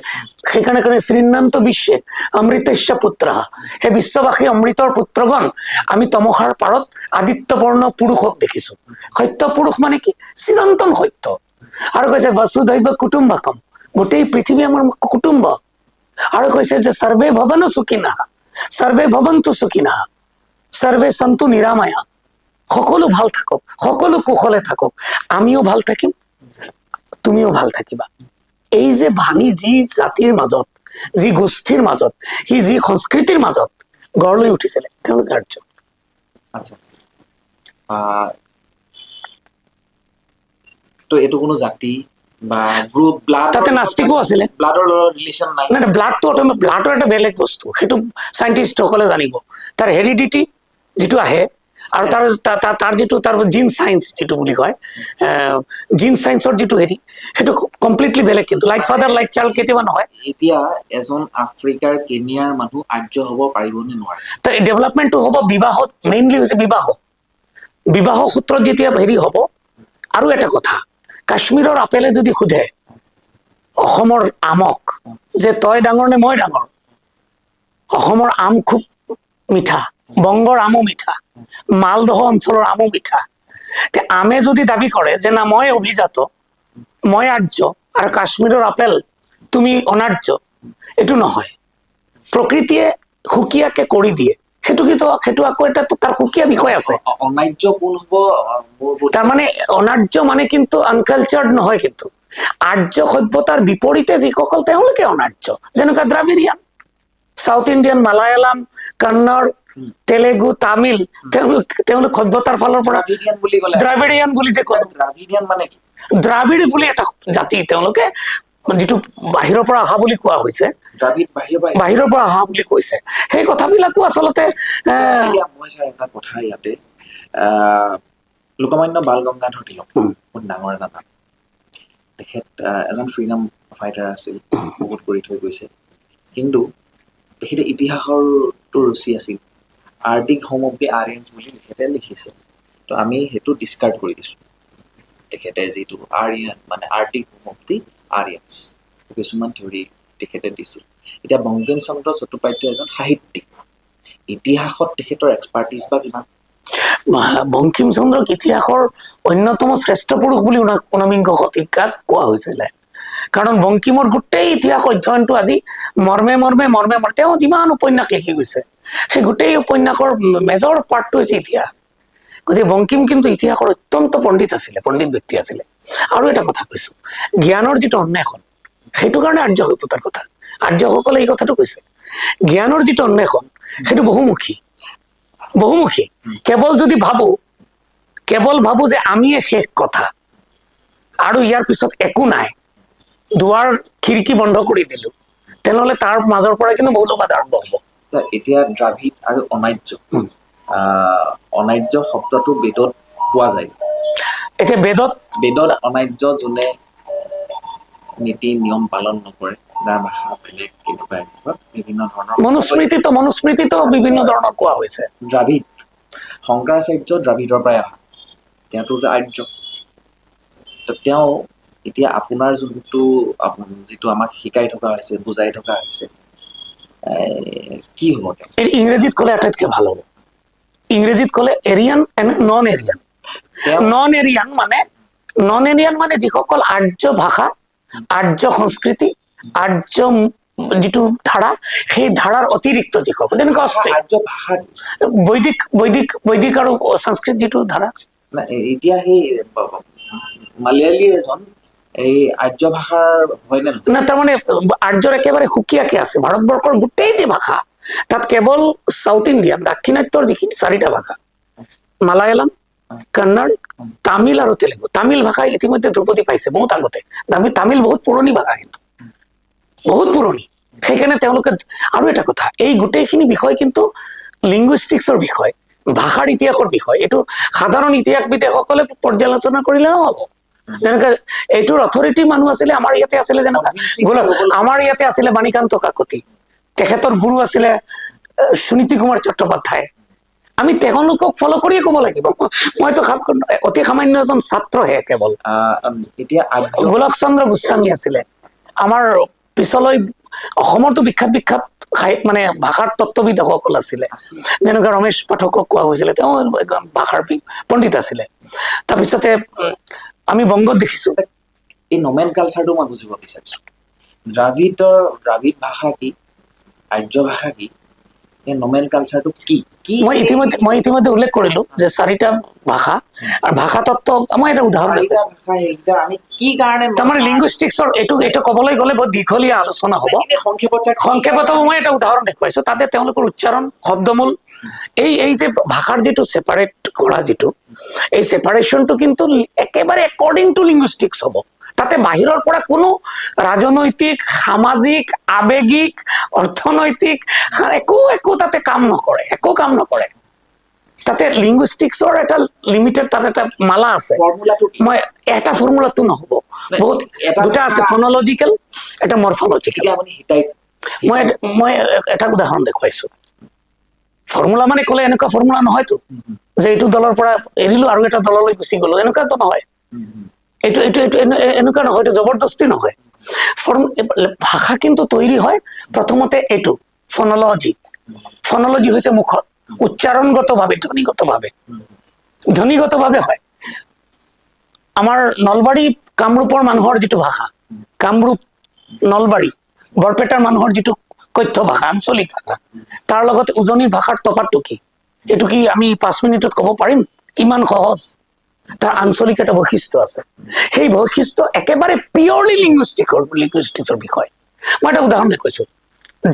সেইকাৰণে শ্ৰীনান্ত বিশ্বে অমৃতস্য পুত্ৰ, সেই বিশ্ববাসী অমৃতৰ পুত্ৰগণ আমি তমসাৰ পাৰত আদিত্য বৰ্ণ পুৰুষক দেখিছো। সত্য পুৰুষ মানে কি? চিৰন্তন সত্য। আৰু কৈছে বসুধৈৱ কুটুম্বকম, গোটেই পৃথিৱী আমাৰ কুটুম্ব। আৰু কৈছে যে সৰ্বে ভৱন সুখিনঃ, সৰ্বে ভৱন্তু সুখিনঃ, সৰ্বে সন্তু নিৰাময়া, সকলো ভাল থাকক, সকলো কুশলে থাকক, আমিও ভাল থাকিম, তুমিও ভাল থাকিবা। এই যে বাণী যি জাতিৰ মাজত, যি গোষ্ঠীৰ মাজত, সি যি সংস্কৃতিৰ মাজত গঢ় লৈ উঠিছিলে, তেওঁলোকে আৰ্য। আচ্ছা, তো এইটো কোনো জাতি বা গ্ৰুপ ব্লাড তাতে নাস্তিকো আছিলে। ব্লাডৰ লগত ৰিলেশ্যন নাই। নাই ব্লাডৰ এটা বেলেগ বস্তু, সেইটো চাইণ্টিষ্টসকলে জানিব। তাৰ হেৰিডিটি যিটো আহে আৰু তাৰ যিটো তাৰ জিন চাইন্স যিটো বুলি কয়, জিন চাইন্সৰ যিটো হেৰি, সেইটো কমপ্লিটলি বেলেগ। কিন্তু লাইক ফাদাৰ লাইক চাইল্ড কেতিয়াবা নহয়। এতিয়া এজন আফ্ৰিকাৰ কেনিয়াৰ মানুহ আৰ্য হ'ব পাৰিবনে নোৱাৰে? তো এই ডেভেলপমেণ্টটো হ'ব বিবাহত, মেইনলি হৈছে বিবাহ সূত্ৰত যেতিয়া হেৰি হ'ব। আৰু এটা কথা, কাশ্মীৰৰ আপেলে যদি সোধে অসমৰ আমক যে তই ডাঙৰ নে মই ডাঙৰ, অসমৰ আম খুব মিঠা, বংগৰ আমো মিঠা, মালদহ অঞ্চলৰ আমো মিঠা। তে আমে যদি দাবী কৰে যে না মই অভিজাত, মই আৰ্য, আৰু কাশ্মীৰৰ আপেল তুমি অনাৰ্য, এইটো নহয়। প্ৰকৃতিয়ে সুকীয়াকে কৰি দিয়ে, সেইটো আকৌ এটা তাৰ সুকীয়া বিষয় আছে। অনাৰ্য কোন হ'ব? মোৰ বোধ তাৰমানে অনাৰ্য মানে কিন্তু আনকালচাৰ্ড নহয়, কিন্তু আৰ্য সভ্যতাৰ বিপৰীতে যিসকল তেওঁলোকে অনাৰ্য, যেনেকুৱা দ্ৰাবিড়িয়ান, সাউথ ইণ্ডিয়ান, মালায়ালাম, কন্নড়, তেলেগু, তামিল, তেওঁলোক সভ্যতাৰ ফালৰ পৰা দ্ৰাবিড়িয়ান বুলি ক'লে, দ্ৰাবিড়িয়ান বুলি যে কয়, দ্ৰাবিড়িয়ান মানে কি? দ্ৰাবিড় বুলি এটা জাতি, তেওঁলোকে যিটো বাহিৰৰ পৰা অহা বুলি কোৱা হৈছে, দ্ৰাবিড় বাহিৰৰ পৰা অহা বুলি কৈছে। সেই কথাবিলাকো আচলতে এতিয়া মই ছাৰ এটা কথা ইয়াতে, লোকমান্য বাল গংগাধৰ তিলক বহুত ডাঙৰ এটা নাম। তেখেত এজন ফ্ৰীডম ফাইটাৰ আছিল, বহুত কৰি থৈ গৈছে। কিন্তু তেখেতে ইতিহাসৰটো ৰুচি আছিল। আৰ্টিক হোম অফ দি আৰিয়ানছ বুলি তেখেতে লিখিছে। তো আমি সেইটো ডিছকাৰ্ড কৰি দিছোঁ। তেখেতে যিটো আৰিয়ান মানে আৰ্টিক হোম অফ দি আৰিয়ানছ, কিছুমান থিয়ৰী তেখেতে দিছিল। এতিয়া বংকিম চন্দ্ৰ চট্টোপাধ্যায় এজন সাহিত্যিক, ইতিহাসত তেখেতৰ এক্সপাৰ্টিজ বা কিমান? বংকিম চন্দ্ৰক ইতিহাসৰ অন্যতম শ্ৰেষ্ঠ পুৰুষ বুলি 19বিংশ শতিকাত কোৱা হৈছিলে। কাৰণ বংকিমৰ গোটেই ইতিহাস অধ্যয়নটো আজি মৰ্মে তেওঁ যিমান উপন্যাস লিখি গৈছে, সেই গোটেই উপন্যাসৰ মেজৰ পাৰ্টটো হৈছে ইতিহাস। গতিকে বংকিম কিন্তু ইতিহাসৰ অত্যন্ত পণ্ডিত ব্যক্তি আছিলে। আৰু এটা কথা কৈছো, জ্ঞানৰ যিটো অন্বেষণ, সেইটো কাৰণে আৰ্য সভ্যতাৰ কথা আৰ্যসকলে এই কথাটো কৈছে। জ্ঞানৰ যিটো অন্বেষণ সেইটো বহুমুখী। কেৱল ভাবো যে আমিয়ে শেষ কথা আৰু ইয়াৰ পিছত একো নাই, দুৱাৰ খিৰিকী বন্ধ কৰি দিলো, তেনেহলে তাৰ মাজৰ পৰা কিন্তু মৌলবাদ আৰম্ভ হ'ব। এতিয়া দ্ৰাবিড় আৰু অনাৰ্য শব্দটো বেদত পোৱা যায়। এতিয়া বেদত অনাৰ্য যোনে নীতি নিয়ম পালন নকৰে, যাৰ ভাষা বেলেগ, কেনেকুৱা বিভিন্ন ধৰণৰ মনুস্মৃতিতো বিভিন্ন ধৰণৰ কোৱা হৈছে। দ্ৰাবিড়, শংকৰাচাৰ্য দ্ৰাবিড়ৰ পৰাই অহা, তেওঁতো আৰ্য। তো তেওঁ এতিয়া আপোনাৰ যিটো আমাক শিকাই থকা হৈছে, বুজাই থকা হৈছে, কি হ'ব? ইংৰাজীত ক'লে আটাইতকৈ ভাল হ'ব। ইংৰাজীত ক'লে Aryan and non Aryan. Non Aryan মানে যিসকল আৰ্য ভাষা, আৰ্য সংস্কৃতি, আৰ্য যিটো ধাৰা, সেই ধাৰাৰ অতিৰিক্ত যিসকল, যেনেকুৱা আৰ্য ভাষা, বৈদিক আৰু সংস্কৃত যিটো ধাৰা। এতিয়া সেই মালয়ালী এজন এই আৰ্য ভাষাৰ হয় নে নহয়? তাৰমানে আৰ্যৰ একেবাৰে সুকীয়াকে আছে। ভাৰতবৰ্ষৰ গোটেই যে ভাষা, তাত কেৱল সাউথ ইণ্ডিয়ান, দাক্ষিণাত্যৰ যিখিনি 4টা ভাষা, মালায়ালাম, কন্নড়, তামিল আৰু তেলেগু। তামিল ভাষা ইতিমধ্যে ধ্ৰুপদী পাইছে বহুত আগতে। তামিল বহুত পুৰণি ভাষা, কিন্তু বহুত পুৰণি। সেইকাৰণে তেওঁলোকে, আৰু এটা কথা, এই গোটেইখিনি বিষয় কিন্তু লিংগুইষ্টিক্সৰ বিষয়, ভাষাৰ ইতিহাসৰ বিষয়। এইটো সাধাৰণ ইতিহাসবিদসকলে পৰ্যালোচনা কৰিলে নহ'ব। যেনেকে এইটোৰ অথৰিটি মানুহ আছিলে আমাৰ ইয়াতে আছিলে, যেনেকুৱা আমাৰ ইয়াতে আছিলে বাণীকান্ত কাকতি, তেখেতৰ গুৰু আছিলে সুনীতি কুমাৰ চট্টোপাধ্যায়। আমি তেওঁলোকক ফল কৰিয়ে ক'ব লাগিব। মইতো অতি সামান্য এজন ছাত্ৰহে কেৱল। এতিয়া গোলক চন্দ্ৰ গোস্বামী আছিলে আমাৰ পিছলৈ অসমৰতো বিখ্যাত মানে ভাষাৰ তত্ত্ববিদসকল আছিলে, যেনেকুৱা ৰমেশ পাঠকক কোৱা হৈছিলে, তেওঁ ভাষাৰ পণ্ডিত আছিলে। তাৰপিছতে আমি বংগত দেখিছো। এই নমেন কালচাৰটো মই বুজিব বিচাৰিছো। দ্ৰাবিড় ভাষা কি, আৰ্য ভাষা কি, এই নমেন কালচাৰটো কি? মই ইতিমধ্যে উল্লেখ কৰিলো যে 4টা ভাষা আৰু ভাষা তত্ত্ব। মই এটা উদাহৰণ তাৰমানে লিংগুইষ্টিক্সৰ এইটো ক'বলৈ গ'লে বহুত দীঘলীয়া আলোচনা হ'ব। সংক্ষেপত মই এটা উদাহৰণ দেখুৱাইছো। তাতে তেওঁলোকৰ উচ্চাৰণ, শব্দমূল, এই যে ভাষাৰ যিটো ছেপাৰেট কৰা যিটো এই সেপাৰেশনটো কিন্তু একেবাৰে একৰ্ডিং টু লিংগুইষ্টিক্স হ'ব তাতে বাহিৰৰ পৰা কোনো ৰাজনৈতিক সামাজিক আবেগিক অৰ্থনৈতিক একো তাতে কাম নকৰে তাতে লিংগুইষ্টিক্সৰ এটা লিমিটেড তাতে এটা মালা আছে ফৰ্মুলাটো কি? মই এটা ফৰ্মুলাটো নহ'ব বহুত দুটা আছে ফনলজিকেল এটা মৰফলজিকেল এতিয়া আপুনি হিতাইত মই এটা উদাহৰণ দেখুৱাইছো ফৰ্মুলা মানে ক'লে এনেকুৱা ফৰ্মুলা নহয়তো যে এইটো দলৰ পৰা এৰিলো আৰু এটা দললৈ গুচি গলো এনেকুৱাতো নহয় এইটো এনেকুৱা নহয় এইটো জবৰদস্তি নহয় ভাষা কিন্তু তৈৰি হয় প্ৰথমতে এইটো ফনলজি হৈছে মুখত উচ্চাৰণগতভাৱে ধ্বনিগতভাৱে হয় আমাৰ নলবাৰী কামৰূপৰ মানুহৰ যিটো ভাষা কামৰূপ নলবাৰী বৰপেটাৰ মানুহৰ যিটো কথ্য ভাষা আঞ্চলিক ভাষা তাৰ লগত উজনিৰ ভাষাৰ তফাতটো কি এইটো কি আমি 5 মিনিটত ক'ব পাৰিম ইমান সহজ তাৰ আঞ্চলিক এটা বৈশিষ্ট্য আছে সেই বৈশিষ্ট্য একেবাৰে পিয়ৰলি লিংগুইষ্টিক্সৰ বিষয় মই এটা উদাহৰণ দেখুৱাইছো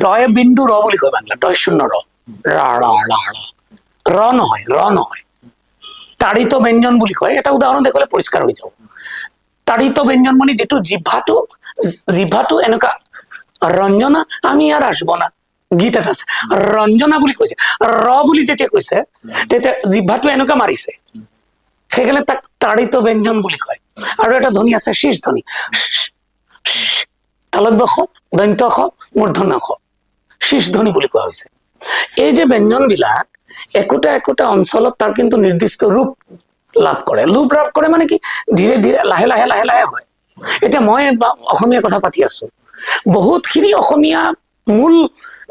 ডয় বিন্দু ৰ বুলি কয় বাংলা ডয় শূন্য ৰ ৰ নহয় তাড়িত ব্যঞ্জন বুলি কয় এটা উদাহৰণ দেখুৱালে পৰিষ্কাৰ হৈ যাব তাড়িত ব্যঞ্জন মানে যেটো জিভাটো এনেকুৱা ৰঞ্জনা আমি ইয়াৰ আসব না গীত এটা আছে ৰঞ্জনা বুলি কৈছে ৰ বুলি যেতিয়া কৈছে তেতিয়া জিভাটো এনেকুৱা মাৰিছে সেইকাৰণে তাক তাড়িত ব্যঞ্জন বুলি কয় আৰু এটা ধ্বনি আছে শীৰ্ষ ধ্বনি তালব্য খ দন্ত্য খ মূৰ্ধন্য খ শীৰ্ষ ধ্বনি বুলি কোৱা হৈছে এই যে ব্যঞ্জন বিলাক একোটা অঞ্চলত তাৰ কিন্তু নিৰ্দিষ্ট ৰূপ লাভ কৰে মানে কি ধীৰে ধীৰে লাহে হয় এতিয়া মই অসমীয়া কথা পাতি আছো বহুতখিনি অসমীয়া মূল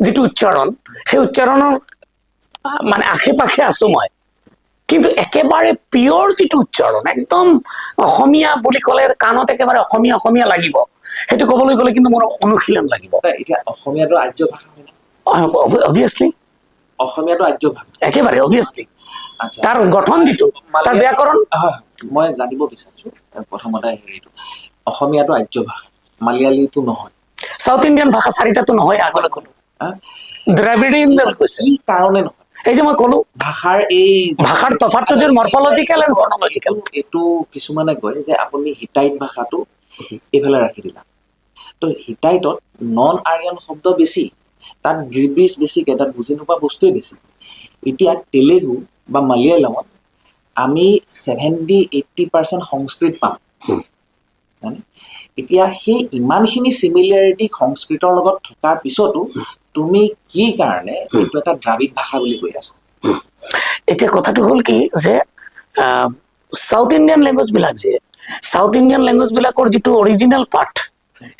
যিটো উচ্চাৰণ সেই উচ্চাৰণৰ মানে আশে-পাশে আছো মই কিন্তু একেবাৰে পিয়ৰ যিটো উচ্চাৰণ একদম অসমীয়া বুলি ক'লে কাণত একেবাৰে অসমীয়া লাগিব সেইটো ক'বলৈ গ'লে কিন্তু মোৰ অনুশীলন লাগিব এতিয়া অসমীয়াটো আৰ্য ভাষা হয় না? অবভিয়াছলি অসমীয়াটো আৰ্য ভাষা একেবাৰে অবভিয়াছলি আচ্ছা তাৰ গঠন যিটো তাৰ ব্যাকৰণ হয় মই জানিব বিচাৰিছো প্ৰথমতে হেৰিটো অসমীয়াটো আৰ্য ভাষা মালয়ালীটো নহয় সাউথ ইণ্ডিয়ান ভাষা চাৰিটাটো নহয় আগলৈ ক'লো হা? দ্ৰাবিড়ীয়ান কৈছে কি কাৰণে নহয় এই যে মই ক'লো ভাষাৰ এই ভাষাৰ তফাতটো যে মৰফলজিকেল এণ্ড ফনলজিকেল এইটো কিছুমানে কয় যে আপুনি হিতাইত ভাষাটো এইফালে ৰাখি দিলা তো হিতাইতত নন আৰিয়ান শব্দ বেছি তাত গ্ৰিবিছ বেছিকৈ তাত বুজি নোপোৱা বস্তুৱে বেছি এতিয়া তেলেগু বা মালিয়ালমত আমি 70-80% সংস্কৃত পাম হয়নে? এতিয়া সেই ইমানখিনি চিমিলাৰিটি সংস্কৃতৰ লগত থকাৰ পিছতো তুমি কি কাৰণে এইটো এটা দ্ৰাবিড় ভাষা বুলি কৈ আছা এতিয়া কথাটো হ'ল কি যে সাউথ ইণ্ডিয়ান লেংগুৱেজ বিলাকৰ যিটো অৰিজিনেল পাৰ্ট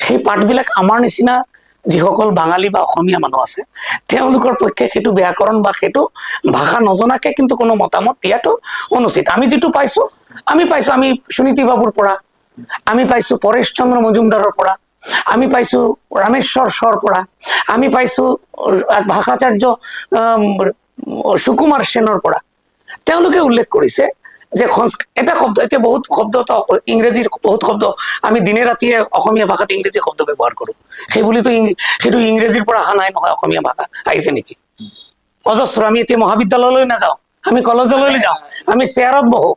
সেই পাৰ্টবিলাক আমাৰ নিচিনা যিসকল বাঙালী বা অসমীয়া মানুহ আছে তেওঁলোকৰ পক্ষে সেইটো ব্যাকৰণ বা সেইটো ভাষা নজনাকে কিন্তু কোনো মতামত দিয়াটো অনুচিত আমি যিটো পাইছো আমি সুনীতি বাবুৰ পৰা আমি পাইছো পৰেশ চন্দ্ৰ মজুমদাৰৰ পৰা আমি পাইছো ৰামেশ্বৰ শ্বৰৰ পৰা আমি পাইছো ভাষাচাৰ্য সুকুমাৰ সেনৰ পৰা তেওঁলোকে উল্লেখ কৰিছে যে এটা শব্দ এতিয়া বহুত শব্দ ইংৰাজীৰ বহুত শব্দ আমি দিনে ৰাতিয়ে অসমীয়া ভাষাত ইংৰাজী শব্দ ব্যৱহাৰ কৰোঁ সেইটো ইংৰাজীৰ পৰা অহা নাই নহয় অসমীয়া ভাষা আহিছে নেকি অজস্ৰ আমি এতিয়া মহাবিদ্যালয়লৈ নাযাওঁ আমি কলেজলৈ যাওঁ আমি চেয়াৰত বহো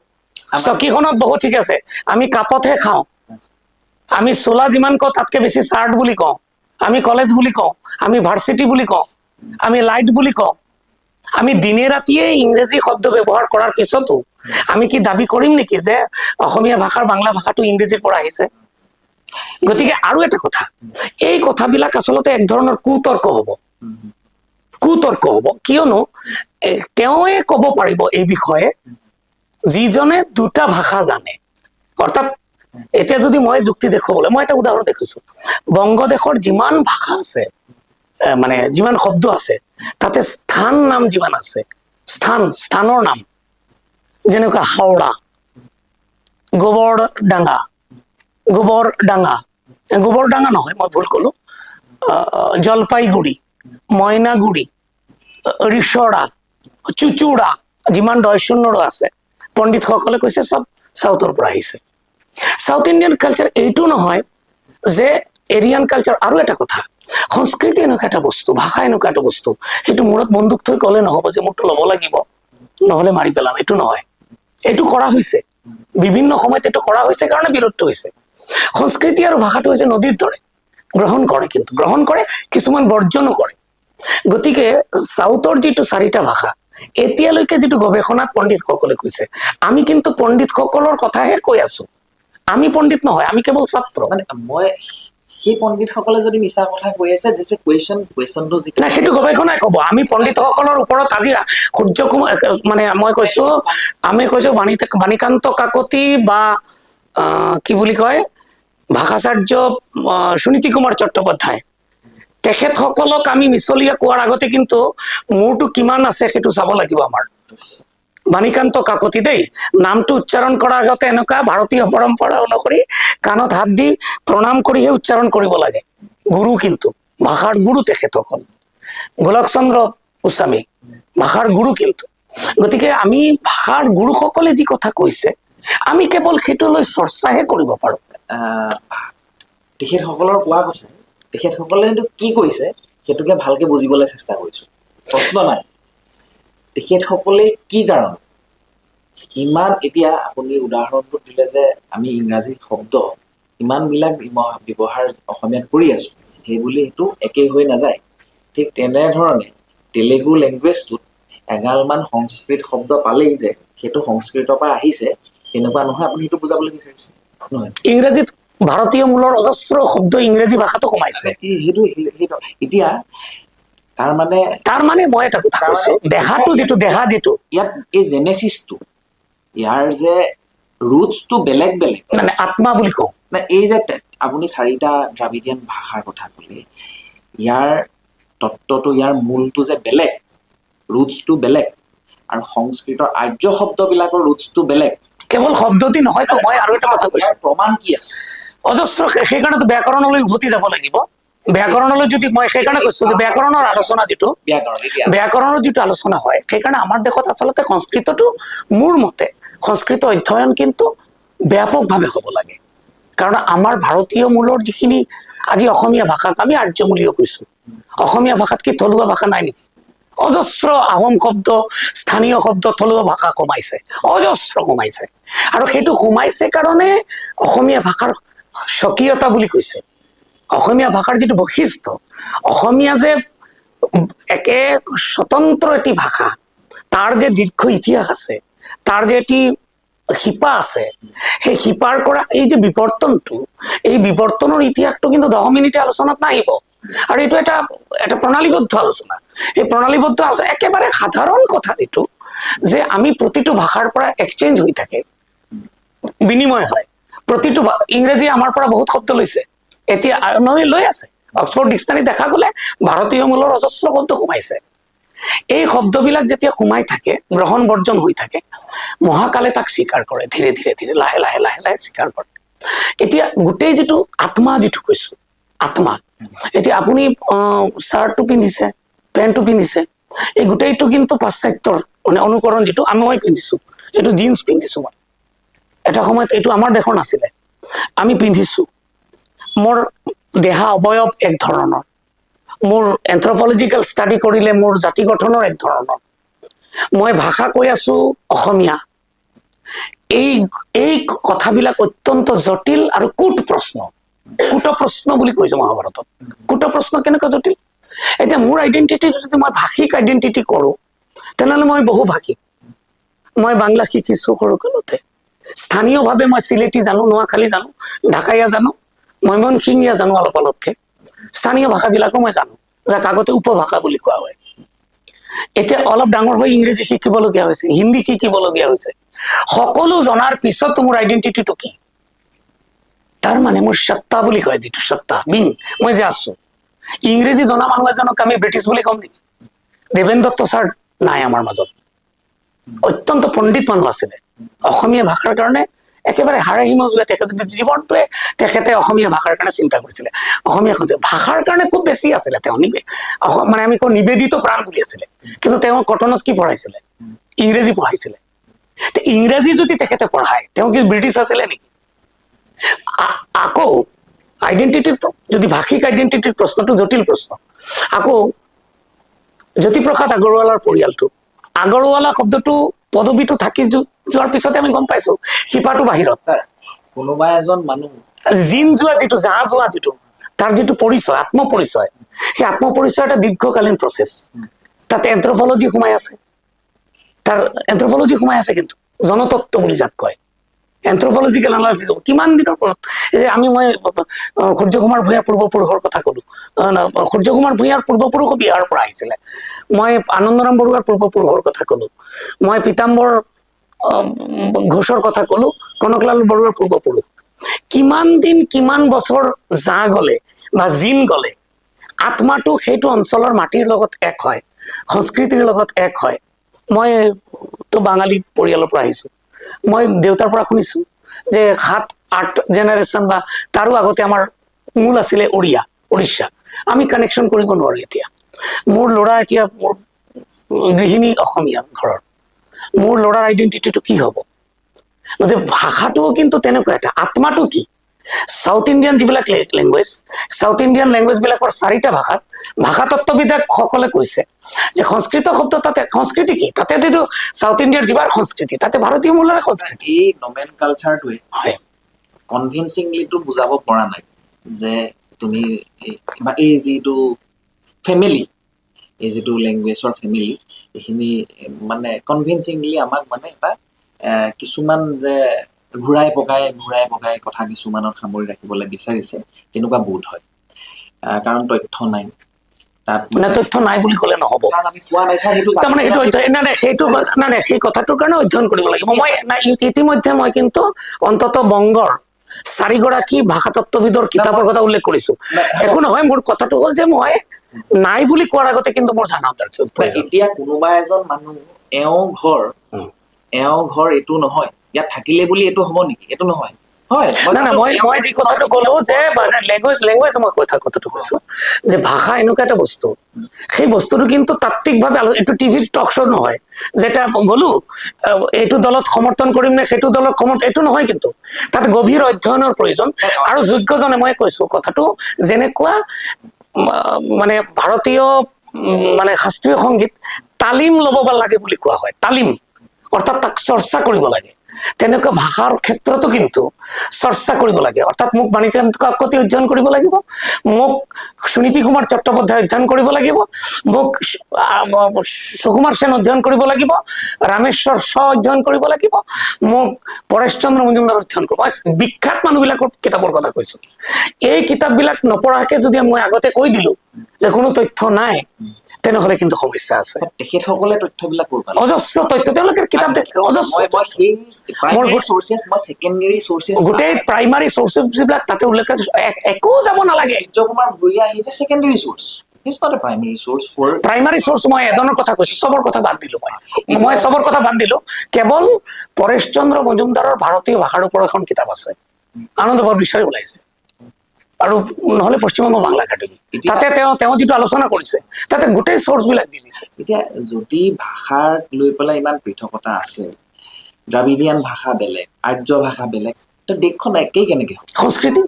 চকীখনত বহো ঠিক আছে আমি কাপতহে খাওঁ আমি চোলা যিমান কওঁ তাতকে বেছি চাৰ্ট বুলি কওঁ আমি কলেজ বুলি কওঁ আমি ভাৰ্চিটি বুলি কওঁ আমি লাইট বুলি কওঁ আমি দিনে ৰাতিয়ে ইংৰাজী শব্দ ব্যৱহাৰ কৰাৰ পিছতো আমি কি দাবী কৰিম নেকি যে অসমীয়া ভাষাৰ বাংলা ভাষাটো ইংৰাজীৰ পৰা আহিছে গতিকে আৰু এটা কথা এই কথাবিলাক আচলতে এক ধৰণৰ কুতৰ্ক হ'ব কিয়নো তেওঁৱে ক'ব পাৰিব এই বিষয়ে যিজনে দুটা ভাষা জানে অৰ্থাৎ এতিয়া যদি মই যুক্তি দেখুৱাবলৈ মই এটা উদাহৰণ দেখিছো বংগদেশৰ যিমান ভাষা আছে মানে যিমান শব্দ আছে তাতে স্থান নাম যিমান আছে স্থানৰ নাম যেনেকুৱা হাওড়া গোবৰডাঙা নহয় মই ভুল ক'লো জলপাইগুৰি মইনাগুৰি ৰিচৰা চুচুৰা যিমান দয়শূন্যৰো আছে পণ্ডিতসকলে কৈছে চব সাউথৰ পৰা আহিছে সাউথ ইণ্ডিয়ান কালচাৰ এইটো নহয় যে এৰিয়ান কালচাৰ আৰু এটা কথা সংস্কৃতি এনেকুৱা এটা বস্তু ভাষা এনেকুৱা এটা বস্তু সেইটো মূৰত বন্দুক থৈ ক'লে নহ'ব যে মোৰটো ল'ব লাগিব নহলে মাৰি পেলাম, এইটো নহয়। এইটো কৰা হৈছে, বিভিন্ন সময়ত এইটো কৰা হৈছে কাৰণে বিলুপ্ত হৈছে। সংস্কৃতি আৰু ভাষাটো হৈছে নদীৰ দৰে, গ্ৰহণ কৰে, কিন্তু গ্ৰহণ কৰে, কিছুমান বৰ্জনো কৰে। গতিকে চাউথৰ যিটো 4টা ভাষা এতিয়ালৈকে যিটো গৱেষণাত পণ্ডিতসকলে কৈছে, আমি কিন্তু পণ্ডিতসকলৰ কথাহে কৈ আছো, আমি পণ্ডিত নহয়, আমি কেৱল ছাত্ৰ। মানে মই সেই পণ্ডিতসকলে যদি মিছা কথা কৈ আছে যে কুৱেশ্যনটো যিটো নাই, সেইটো গৱেষণাই কব। আমি পণ্ডিতসকলৰ ওপৰত আজি সূৰ্য কুমাৰ, মানে মই কৈছো, আমি কৈছো বাণীকান্ত কাকতি বা কি বুলি কয় ভাষাচাৰ্য সুনীতি কুমাৰ চট্টোপাধ্যায়, তেখেতসকলক আমি মিছলীয়া কোৱাৰ আগতে কিন্তু মূৰটো কিমান আছে সেইটো চাব লাগিব আমাৰ। বাণীকান্ত কাকতি দেই, নামটো উচ্চাৰণ কৰাৰ আগতে এনেকুৱা ভাৰতীয় পৰম্পৰা অনুসৰি কাণত হাত দি প্ৰণাম কৰিহে উচ্চাৰণ কৰিব লাগে। গুৰু, কিন্তু ভাষাৰ গুৰু তেখেতসকল। গোলক চন্দ্ৰ গোস্বামী ভাষাৰ গুৰু কিন্তু। গতিকে আমি ভাষাৰ গুৰুসকলে যি কথা কৈছে, আমি কেৱল সেইটো লৈ চৰ্চাহে কৰিব পাৰো। তেখেতসকলৰ কোৱা কথা, তেখেতসকলে কিন্তু কি কৈছে সেইটোকে ভালকে বুজিবলৈ চেষ্টা কৰিছো। প্ৰশ্ন নাই, তেখেতসকলে কি কাৰণ ইমান, এতিয়া আপুনি উদাহৰণটো দিলে যে আমি ইংৰাজী শব্দ ইমানবিলাক ব্যৱহাৰ অসমীয়াত কৰি আছো, সেইবুলি সেইটো একেই হৈ নাযায়। ঠিক তেনেধৰণে তেলেগু লেংগুৱেজটোত এগালমান সংস্কৃত শব্দ পালেই যে সেইটো সংস্কৃতৰ পৰা আহিছে তেনেকুৱা নহয়, আপুনি সেইটো বুজাবলৈ বিচাৰিছে নহয়? ইংৰাজীত ভাৰতীয় মূলৰ অজস্ৰ শব্দ ইংৰাজী ভাষাটো সোমাইছে। সেইটো এতিয়া তাৰ মানে মই এটা কথা কৈছো, দেহাটো যিটো ইয়াত এই জেনেচিছটো, ইয়াৰ যে ৰুটছটো বেলেগ বেলেগ, মানে আত্মা বুলি কওঁ। না এই যে আপুনি 4টা দ্ৰাবিডিয়ান ভাষাৰ কথা ক'লে, ইয়াৰ তত্ত্বটো, ইয়াৰ মূলটো যে বেলেগ, ৰুটছটো বেলেগ, আৰু সংস্কৃতৰ আৰ্য শব্দবিলাকৰ ৰুটছটো বেলেগ। কেৱল শব্দটি নহয়তো, মই আৰু এটা কথা কৈছো, প্ৰমাণ কি আছে? অজস্ৰ, সেইকাৰণেতো ব্যাকৰণলৈ উভতি যাব লাগিব। ব্যাকৰণলৈ যদি মই সেইকাৰণে কৈছো যে ব্যাকৰণৰ আলোচনা যিটো, ব্যাকৰণৰ যিটো আলোচনা হয়, সেইকাৰণে আমাৰ দেশত আচলতে সংস্কৃতটো, মোৰ মতে সংস্কৃত অধ্যয়ন কিন্তু ব্যাপকভাৱে হ'ব লাগে। কাৰণ আমাৰ ভাৰতীয় মূলৰ যিখিনি, আজি অসমীয়া ভাষাক আমি আৰ্যমূলীয় কৈছো, অসমীয়া ভাষাত কি থলুৱা ভাষা নাই নেকি? অজস্ৰ আহোম শব্দ, স্থানীয় শব্দ, থলুৱা ভাষা কমাইছে, অজস্ৰ কমাইছে। আৰু সেইটো সোমাইছে কাৰণে অসমীয়া ভাষাৰ স্বকীয়তা বুলি কৈছে। অসমীয়া ভাষাৰ যিটো বৈশিষ্ট্য, অসমীয়া যে একে স্বতন্ত্ৰ এটি ভাষা, তাৰ যে দীৰ্ঘ ইতিহাস আছে, তাৰ যে এটি শিপা আছে, সেই শিপাৰ পৰা এই যে বিৱৰ্তনটো, এই বিৱৰ্তনৰ ইতিহাসটো কিন্তু 10 মিনিটে আলোচনাত নাহিব। আৰু এইটো এটা প্ৰণালীবদ্ধ আলোচনা। এই প্ৰণালীবদ্ধ আলোচনা একেবাৰে সাধাৰণ কথা যিটো, যে আমি প্ৰতিটো ভাষাৰ পৰা এক্সচেঞ্জ হৈ থাকে, বিনিময় হয়। প্ৰতিটো ইংৰাজী আমাৰ পৰা বহুত শব্দ লৈছে, এতিয়া লৈ আছে। অক্সফৰ্ড ডিকচনাৰী দেখা গ'লে ভাৰতীয় মূলৰ অজস্ৰ শব্দ সোমাইছে। এই শব্দবিলাক যেতিয়া সোমাই থাকে, গ্ৰহণ বৰ্জন হৈ থাকে, মহাকালে তাক স্বীকাৰ কৰে, ধীৰে ধীৰে ধীৰে লাহে লাহে লাহে লাহে স্বীকাৰ কৰে। এতিয়া গোটেই যিটো আত্মা, যিটো কৈছো আত্মা, এতিয়া আপুনি চাৰ্টটো পিন্ধিছে, পেণ্টটো পিন্ধিছে, এই গোটেইটো কিন্তু পাশ্চাত্যৰ মানে অনুকৰণ, যিটো মই পিন্ধিছো, এইটো জিন্স পিন্ধিছো মই, এটা সময়ত এইটো আমাৰ দেশৰ নাছিলে, আমি পিন্ধিছো। মোৰ দেহা অৱয়ব এক ধৰণৰ, মোৰ এন্থ্ৰপলজিকেল ষ্টাডি কৰিলে মোৰ জাতি গঠনৰ এক ধৰণৰ, মই ভাষা কৈ আছো অসমীয়া। এই কথাবিলাক অত্যন্ত জটিল আৰু কূট প্ৰশ্ন, কূট প্ৰশ্ন বুলি কৈছে মহাভাৰতত। কূট প্ৰশ্ন কেনেকুৱা জটিল? এতিয়া মোৰ আইডেন্টিটিটো যদি মই ভাষিক আইডেন্টিটি কৰো, তেনেহ'লে মই বহু ভাষিক। মই বাংলা শিকিছো সৰুকালতে, স্থানীয়ভাৱে মই চিলেটি জানো, নোৱাখালী জানো, ঢাকাইয়া জানো, ময়মনসিংহীয়া জানো অলপ অলপকে, স্থানীয় ভাষাবিলাকো মই জানো, যাক আগতে উপভাষা বুলি কোৱা হয়। এতিয়া অলপ ডাঙৰ হৈ ইংৰাজী শিকিবলগীয়া হৈছে, হিন্দী শিকিবলগীয়া হৈছে। সকলো জনাৰ পিছত মোৰ আইডেন্টিটিটো কি? তাৰ মানে মোৰ সত্তা বুলি কয়, যিটো সত্তা, বিং, মই যে আছো। ইংৰাজী জনা মানুহ এজনক আমি ব্ৰিটিছ বুলি কম নেকি? দেৱেন দত্ত ছাৰ নাই আমাৰ মাজত, অত্যন্ত পণ্ডিত মানুহ আছিলে, অসমীয়া ভাষাৰ কাৰণে একেবাৰে হাড়ে হিমজুৱে তেখেতে জীৱনটোৱে তেখেতে অসমীয়া ভাষাৰ কাৰণে চিন্তা কৰিছিলে। অসমীয়া ভাষাৰ কাৰণে খুব বেছি আছিলে তেওঁ, মানে আমি কওঁ নিবেদিত প্ৰাণ বুলি আছিলে। কিন্তু তেওঁ কটনত কি পঢ়াইছিলে? ইংৰাজী পঢ়াইছিলে। ইংৰাজী যদি তেখেতে পঢ়ায়, তেওঁ কি ব্ৰিটিছ আছিলে নেকি? আকৌ আইডেন্টিটিৰ, যদি ভাষিক আইডেন্টিটিৰ প্ৰশ্নটো জটিল প্ৰশ্ন। আকৌ জ্যোতিপ্ৰসাদ আগৰৱালাৰ পৰিয়ালটো আগৰৱালা শব্দটো পদবীটো থাকি যোৱাৰ পিছতে আমি গম পাইছো শিপাটো বাহিৰত। ছাৰ কোনোবা এজন মানুহ জিন যোৱা যিটো জাহা যোৱা যিটো তাৰ যিটো পৰিচয় আত্মপৰিচয়, সেই আত্মপৰিচয় এটা দীৰ্ঘকালীন প্ৰচেছ। তাতে এন্থ্ৰপলজি সোমাই আছে, তাৰ এন্থ্ৰপলজি সোমাই আছে, কিন্তু জনতত্ত্ব বুলি যাক কয় এন্থ্ৰপলজিকেল এনালাইচিছ হ'ব কিমান দিনৰ পৰা। মই সূৰ্য কুমাৰ ভূঞাৰ পূৰ্বপুৰুষৰ কথা কলো, সূৰ্য কুমাৰ ভূঞাৰ পূৰ্বপুৰুষ বিহাৰৰ পৰা আহিছিলে। মই আনন্দৰাম বৰুৱাৰ পূৰ্বপুৰুষৰ কথা কলো, মই পীতাম্বৰ ঘোষৰ কথা কলো, কনকলাল বৰুৱাৰ পূৰ্বপুৰুষ। কিমান দিন কিমান বছৰ যা গলে বা জিন গলে আত্মাটো সেইটো অঞ্চলৰ মাটিৰ লগত এক হয়, সংস্কৃতিৰ লগত এক হয়। মই তো বাঙালী পৰিয়ালৰ পৰা আহিছো, মই দেউতাৰ পৰা শুনিছো যে 7-8 জেনেৰেশ্যন বা তাৰো আগতে আমাৰ মূল আছিলে উৰিষ্যা। আমি কানেকশ্যন কৰিব নোৱাৰো এতিয়া। মোৰ ল'ৰা এতিয়া মোৰ গৃহিণী অসমীয়া ঘৰৰ, মোৰ ল'ৰাৰ আইডেন্টিটিটো কি হ'ব? গতিকে ভাষাটোও কিন্তু তেনেকুৱা এটা, আত্মাটো কি? সাউথ ইণ্ডিয়ান যিবিলাক লেংগুৱেজ, সাউথ ইণ্ডিয়ান লেংগুৱেজ বিলাকৰ 4টা ভাষাত ভাষাতত্ত্ববিদসকলে কৈছে যে সংস্কৃত শব্দ তাতে সংস্কৃতি কি? তাতে যিটো সাউথ ইণ্ডিয়াৰ যিবাৰ সংস্কৃতি তাতে ভাৰতীয় মূলৰে সংস্কৃতি। এই নমেন কালচাৰটোৱে হয়, কনভিনচিংলিটো বুজাব পৰা নাই যে তুমি এই যিটো ফেমিলি, এই যিটো লেংগুৱেজৰ ফেমিলি, এইখিনি মানে কনভিনচিংলি আমাক মানে এটা কিছুমান যে ঘূৰাই পকাই কথা কিছুমানত সামৰি ৰাখিবলৈ বিচাৰিছে, তেনেকুৱা বোধ হয়। কাৰণ তথ্য নাই তাত, তথ্য নাই বুলি ক'লে নহ'ব। কাৰণ আমি পোৱা নাই ছাৰ, সেইটো তাৰমানে সেই কথাটোৰ কাৰণে অধ্যয়ন কৰিব লাগিব। মই ইতিমধ্যে মই কিন্তু অন্তত বংগৰ 4গৰাকী ভাষাতত্ত্ববিদৰ কিতাপৰ কথা উল্লেখ কৰিছো। একো নহয়, মোৰ কথাটো হ'ল যে মই নাই বুলি কোৱাৰ আগতে কিন্তু মোৰ জানা দৰকাৰ। এতিয়া কোনোবা এজন মানুহ এওঁ ঘৰ এইটো নহয়, ইয়াত থাকিলে বুলি এইটো হ'ব নেকি? এইটো নহয়। হয়, মই যি কথাটো কলো যে লেংগুৱেজ মই কথাটো কৈছো যে ভাষা এনেকুৱা এটা বস্তু, সেই বস্তুটো কিন্তু তাত্ত্বিকভাৱে এইটো টিভিৰ টক শ্ব' নহয় যে এটা গলো এইটো দলত সমৰ্থন কৰিম নে সেইটো দলত এইটো নহয়, কিন্তু তাত গভীৰ অধ্যয়নৰ প্ৰয়োজন। আৰু যোগ্যজনে, মই কৈছো কথাটো যেনেকুৱা মানে ভাৰতীয় মানে শাস্ত্ৰীয় সংগীত তালিম ল'ব লাগে বুলি কোৱা হয়, তালিম অৰ্থাৎ তাক চৰ্চা কৰিব লাগে, তেনেকুৱা ভাষাৰ ক্ষেত্ৰতো কিন্তু চৰ্চা কৰিব লাগে। অৰ্থাৎ মোক মাণিকান্ত কাকতি অধ্যয়ন কৰিব লাগিব, মোক সুনীতি কুমাৰ চট্টোপাধ্যায় অধ্যয়ন কৰিব লাগিব, মোক সুকুমাৰ সেন অধ্যয়ন কৰিব লাগিব, ৰামেশ্বৰ শ অধ্যয়ন কৰিব লাগিব, মোক পৰেশ চন্দ্ৰ মজুমদাৰ অধ্যয়ন কৰিব। বিখ্যাত মানুহবিলাকৰ কিতাপৰ কথা কৈছো। এই কিতাপবিলাক নপঢ়াকে যদি মই আগতে কৈ দিলো যে কোনো তথ্য নাই, তেনেহলে কিন্তু সমস্যা আছে। তেখেতসকলে তথ্যবিলাক ক'ৰ পালে? অজস্ৰ তথ্য, তেওঁলোকে কিতাপ গোটেই প্ৰাইমাৰী চৰ্চেছ যিবিলাক তাতে উল্লেখ আছে, একো যাব নালাগে। সূৰ্য কুমাৰ ভূঞা আহিছে secondary source, is not a primary source for primary source. মই এজনৰ কথা কৈছো, চবৰ কথা বাদ দিলো। মই চবৰ কথা বাদ দিলো, কেৱল পৰেশ চন্দ্ৰ মজুমদাৰৰ ভাৰতীয় ভাষাৰ ওপৰত এখন কিতাপ আছে, আনন্দ বৰ বিচাৰি ওলাইছে, আৰু নহলে পশ্চিমবংগ বাংলা একাডেমী, তাতে তেওঁ যিটো আলোচনা কৰিছে তাতে গোটেই চ'ৰ্চ বিলাক দি দিছে। এতিয়া যদি ভাষাক লৈ পেলাই ইমান পৃথকতা আছে, দ্ৰাবিড়িয়ান ভাষা বেলেগ, আৰ্য ভাষা বেলেগ, দেশখন একেই কেনেকে হ'ব? সংস্কৃতি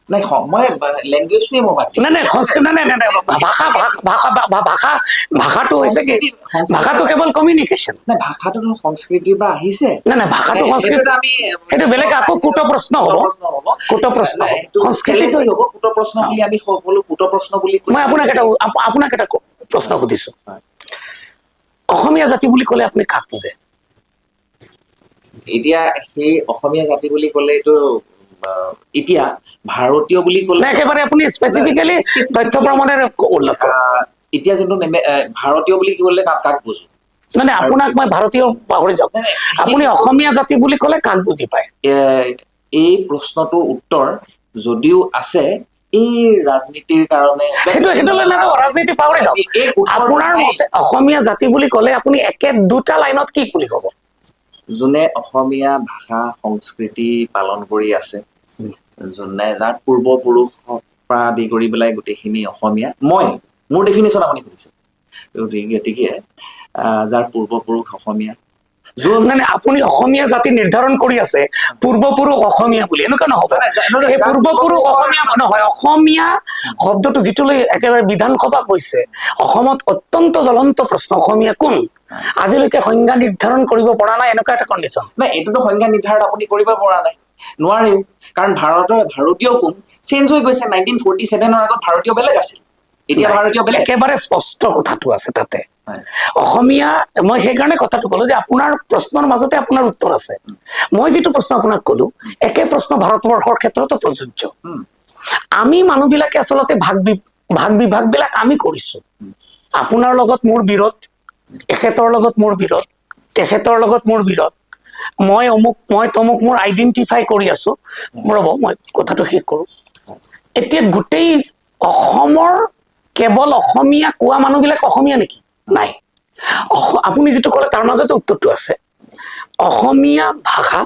নাই, মই লেংগুৱেজটোৱে মই বাদ দিম। নাই সংস্কৃতি নাই, ভাষাটো হৈছে কি? ভাষাটো কেৱল কমিউনিকেশ্যন। নাই, ভাষাটোতো সংস্কৃতিৰ পৰা আহিছে। নাই, ভাষাটো সংস্কৃতি, সেইটো বেলেগ। আকৌ কুট প্ৰশ্ন হ'ব, কুট প্ৰশ্ন সংস্কৃতি হ'ব, কুট প্ৰশ্ন বুলি আমি সকলো কুট প্ৰশ্ন বুলি কওঁ। মই আপোনাক এটা প্ৰশ্ন সুধিছো, অসমীয়া জাতি বুলি ক'লে আপুনি কাক বুজে? এতিয়া সেই অসমীয়া জাতি বুলি ক'লে এইটো এতিয়া ভাৰতীয় বুলি ক'লে একেবাৰে আপুনি স্পেচিফিকেলি তথ্য প্ৰমাণেৰে উল্লেখ কৰক। এতিয়া যোনটো ভাৰতীয় বুলি ক'লে কাক বুজো? নাই, আপোনাক মই ভাৰতীয় পাহৰি যাওক, আপুনি অসমীয়া জাতি বুলি ক'লে কাক বুজি পায়? এই প্ৰশ্নটোৰ উত্তৰ যদিও আছে, এই ৰাজনীতিৰ কাৰণে সেইটোলৈ নাযাব, ৰাজনীতি পাহৰি যাওক। আপোনাৰ মতে অসমীয়া জাতি বুলি ক'লে আপুনি দুটা লাইনত কি বুলি ক'ব? যোনে অসমীয়া ভাষা সংস্কৃতি পালন কৰি আছে, যোনে যাৰ পূৰ্বপুৰুষৰ পৰা আদি কৰি পেলাই গোটেইখিনি অসমীয়া, মোৰ ডেফিনেশ্যন আপুনি সুধিছে, গতিকে যাৰ পূৰ্বপুৰুষ অসমীয়া, মানে আপুনি অসমীয়া জাতি নিৰ্ধাৰণ কৰি আছে পূৰ্বপুৰুষ অসমীয়া বুলি, এনেকুৱা নহ'ব। সেই পূৰ্বপুৰুষ অসমীয়া নহয়, অসমীয়া শব্দটো যিটোলৈ একেবাৰে বিধানসভা গৈছে, অসমত অত্যন্ত জ্বলন্ত প্ৰশ্ন, অসমীয়া কোন? আজিলৈকে সংজ্ঞা নিৰ্ধাৰণ কৰিব পৰা নাই, এনেকুৱা এটা কণ্ডিশ্যন। নাই, এইটোতো সংজ্ঞা নিৰ্ধাৰণ আপুনি কৰিব পৰা নাই, নোৱাৰেও, কাৰণ ভাৰতীয় কোন চেঞ্জ হৈ গৈছে। 1947 আগত ভাৰতীয় বেলেগ আছিল, এতিয়া ভাৰতীয় বেলেগ। একেবাৰে স্পষ্ট কথাটো আছে তাতে। হয়। অসমীয়া, মই সেইকাৰণে কথাটো ক'লো যে আপোনাৰ প্ৰশ্নৰ মাজতে আপোনাৰ উত্তৰ আছে। মই যিটো প্ৰশ্ন আপোনাক ক'লো, একে প্ৰশ্ন ভাৰতবৰ্ষৰ ক্ষেত্ৰতো প্ৰযোজ্য। আমি মানুহবিলাকে আচলতে ভাগ বিভাগ বিলাক আমি কৰিছো। আপোনাৰ লগত মোৰ বিৰোধ, এখেতৰ লগত মোৰ বিৰোধ, তেখেতৰ লগত মোৰ বিৰোধ, মই অমুক মই তমুক, মোৰ আইডেন্টিফাই কৰি আছো। ৰ'ব, মই কথাটো শেষ কৰো। এতিয়া গোটেই অসমৰ কেৱল অসমীয়া কোৱা মানুহবিলাক অসমীয়া নেকি? নাই। আপুনি যিটো ক'লে তাৰ মাজতে উত্তৰটো আছে। অসমীয়া ভাষা,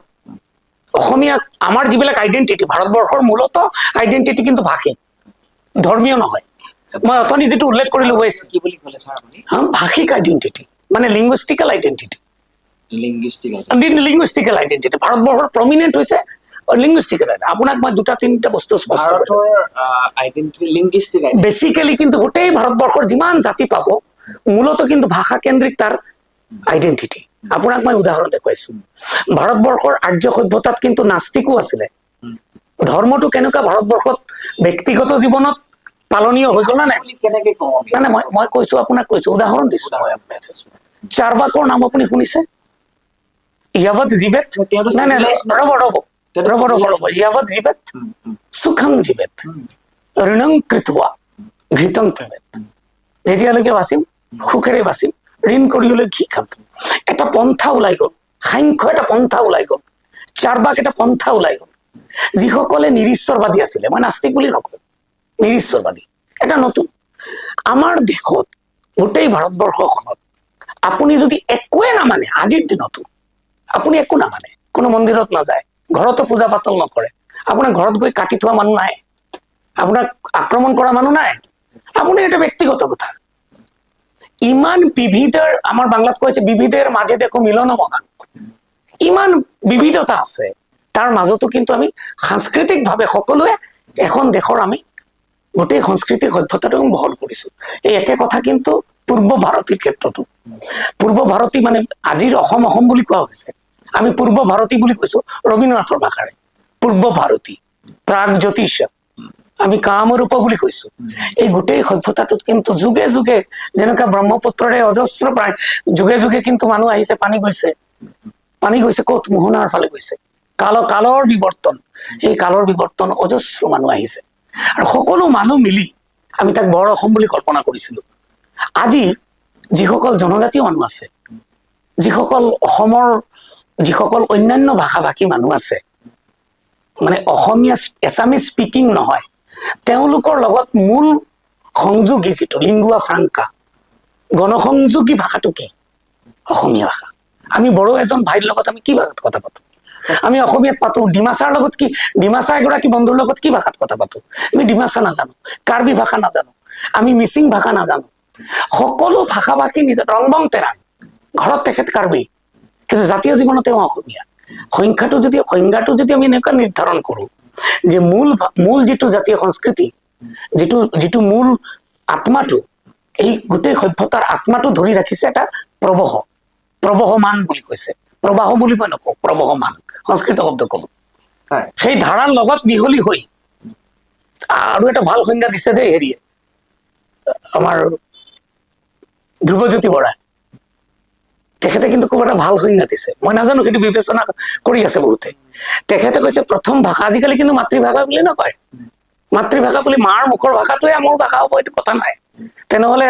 অসমীয়া আমাৰ যিবিলাক আইডেন্টিটি, ভাৰতবৰ্ষৰ মূলত আইডেন্টিটি কিন্তু ভাষিক, ধৰ্মীয় নহয়। মই অথনি যিটো উল্লেখ কৰিলো হৈছে কি বুলি ক'লে ছাৰ আপুনি? ভাষিক আইডেন্টিটি, মানে লিংগুইষ্টিকেল আইডেন্টিটি। লিংগুইষ্টিকেল আইডেন্টিটি ভাৰতবৰ্ষৰ প্ৰমিনেণ্ট হৈছে লিংগুইষ্টিকেল। আপোনাক মই দুটা তিনিটা বস্তু স্পষ্ট কৰিলো। আইডেন্টিটি লিংগুইষ্টিক আইডেন্টিটি বেচিকেলি কিন্তু গোটেই ভাৰতবৰ্ষৰ যিমান জাতি পাব, মূলত কিন্তু ভাষা কেন্দ্ৰিক তাৰ আইডেন্টিটি। আপোনাক মই উদাহৰণ দেখুৱাইছো। ভাৰতবৰ্ষৰ আৰ্য সভ্যতাত কিন্তু নাস্তিকো আছিলে। ধৰ্মটো কেনেকুৱা ভাৰতবৰ্ষত ব্যক্তিগত জীৱনত পালনীয় হৈ গ'ল না নাই? কেনেকে কওঁ আমি? নাই মই কৈছো, আপোনাক কৈছো, উদাহৰণ দিছো। চাৰবাকৰ নাম আপুনি শুনিছে? ইয়াৱত জীৱেত, নাই নাই, ৰ'ব, ইয়াৱত জীৱেত সুখং জীৱেত ঋণং কৃত্বা ঘৃতং প্ৰেমেত। যেতিয়ালৈকে বাচিম সুখেৰে বাচিম, ঋণ কৰিবলৈ ঘি খাম। এটা পন্থা ওলাই গ'ল, সাংখ্য এটা পন্থা ওলাই গ'ল, চাৰবাক এটা পন্থা ওলাই গ'ল, যিসকলে নিৰীশ্বৰবাদী আছিলে। মই নাস্তিক বুলি নকওঁ, নিৰীশ্বৰবাদী। এটা নতুন আমাৰ দেশত, গোটেই ভাৰতবৰ্ষখনত আপুনি যদি একোৱে নামানে, আজিৰ দিনতো আপুনি একো নামানে, কোনো মন্দিৰত নাযায়, ঘৰতো পূজা পাতল নকৰে, আপোনাৰ ঘৰত গৈ কাটি থোৱা মানুহ নাই, আপোনাক আক্ৰমণ কৰা মানুহ নাই, আপুনি এটা ব্যক্তিগত কথা। ইমান বিবিধৰ, আমাৰ বাংলাত কৈছে বিবিধেৰ মাজে দেখো মিলন মহান। ইমান বিবিধতা আছে, তাৰ মাজতো কিন্তু আমি সাংস্কৃতিকভাৱে সকলোৱে এখন দেশৰ আমি গোটেই সংস্কৃতিক সভ্যতাটো বহল কৰিছো। এই একে কথা কিন্তু পূৰ্ব ভাৰতীৰ ক্ষেত্ৰতো। পূৰ্ব ভাৰতী মানে আজিৰ অসম অসম বুলি কোৱা হৈছে, আমি পূৰ্ব ভাৰতী বুলি কৈছো ৰবীন্দ্ৰনাথৰ ভাষাৰে। পূৰ্ব ভাৰতী, প্ৰাগ জ্যোতিষ, আমি কামৰূপ বুলি কৈছো। এই গোটেই সভ্যতাটোত কিন্তু যুগে যুগে, যেনেকুৱা ব্ৰহ্মপুত্ৰৰে অজস্ৰ প্ৰায় যুগে যুগে কিন্তু মানুহ আহিছে, পানী গৈছে ক'ত? মোহনাৰ ফালে গৈছে। কালৰ বিৱৰ্তন, এই কালৰ বিৱৰ্তন অজস্ৰ মানুহ আহিছে, আৰু সকলো মানুহ মিলি আমি তাক বৰ অসম বুলি কল্পনা কৰিছিলো। আজি যিসকল জনজাতীয় মানুহ আছে, যিসকল অসমৰ যিসকল অন্যান্য ভাষা ভাষী মানুহ আছে, মানে অসমীয়া এছামিজ স্পিকিং নহয়, তেওঁলোকৰ লগত মূল সংযোগী যিটো লিংগুৱা ফ্ৰাংকা, গণসংযোগী ভাষাটো কি? অসমীয়া ভাষা। আমি বড়ো এজন ভাইৰ লগত আমি কি ভাষাত কথা পাতো? আমি অসমীয়াত পাতো। ডিমাচাৰ লগত কি, ডিমাচা এগৰাকী বন্ধুৰ লগত কি ভাষাত কথা পাতো? আমি ডিমাচা নাজানো, কাৰ্বি ভাষা নাজানো, আমি মিচিং ভাষা নাজানো। সকলো ভাষা ভাষী নিজৰ ৰংবং তেৰাং, ঘৰত তেখেত কাৰ্বি, কিন্তু জাতীয় জীৱনত তেওঁ অসমীয়া। সংজ্ঞাটো যদি আমি এনেকুৱা নিৰ্ধাৰণ কৰো যে মূল যিটো জাতীয় সংস্কৃতি, যিটো মূল আত্মাটো, এই গোটেই সভ্যতাৰ আত্মাটো ধৰি ৰাখিছে এটা প্ৰবহমান বুলি কৈছে। প্ৰবাহ বুলি মই নকওঁ, প্ৰবহমান সংস্কৃত শব্দ কলো। সেই ধাৰাৰ লগত মিহলি হৈ আৰু এটা ভাল সংজ্ঞা দিছে দেই হেৰিয়ে, আমাৰ ধ্ৰুৱজ্যোতি বৰাই। তেখেতে কিন্তু খুব এটা ভাল সংজ্ঞা দিছে, মই নাজানো, সেইটো বিবেচনা কৰি আছে বহুতে। তেখেতে কৈছে প্ৰথম ভাষা, আজিকালি কিন্তু মাতৃভাষা বুলি নকয়, মাতৃভাষা বুলি মাৰ মুখৰ ভাষাটোৱে মোৰ ভাষা হ'ব, এইটো কথা নাই। তেনেহলে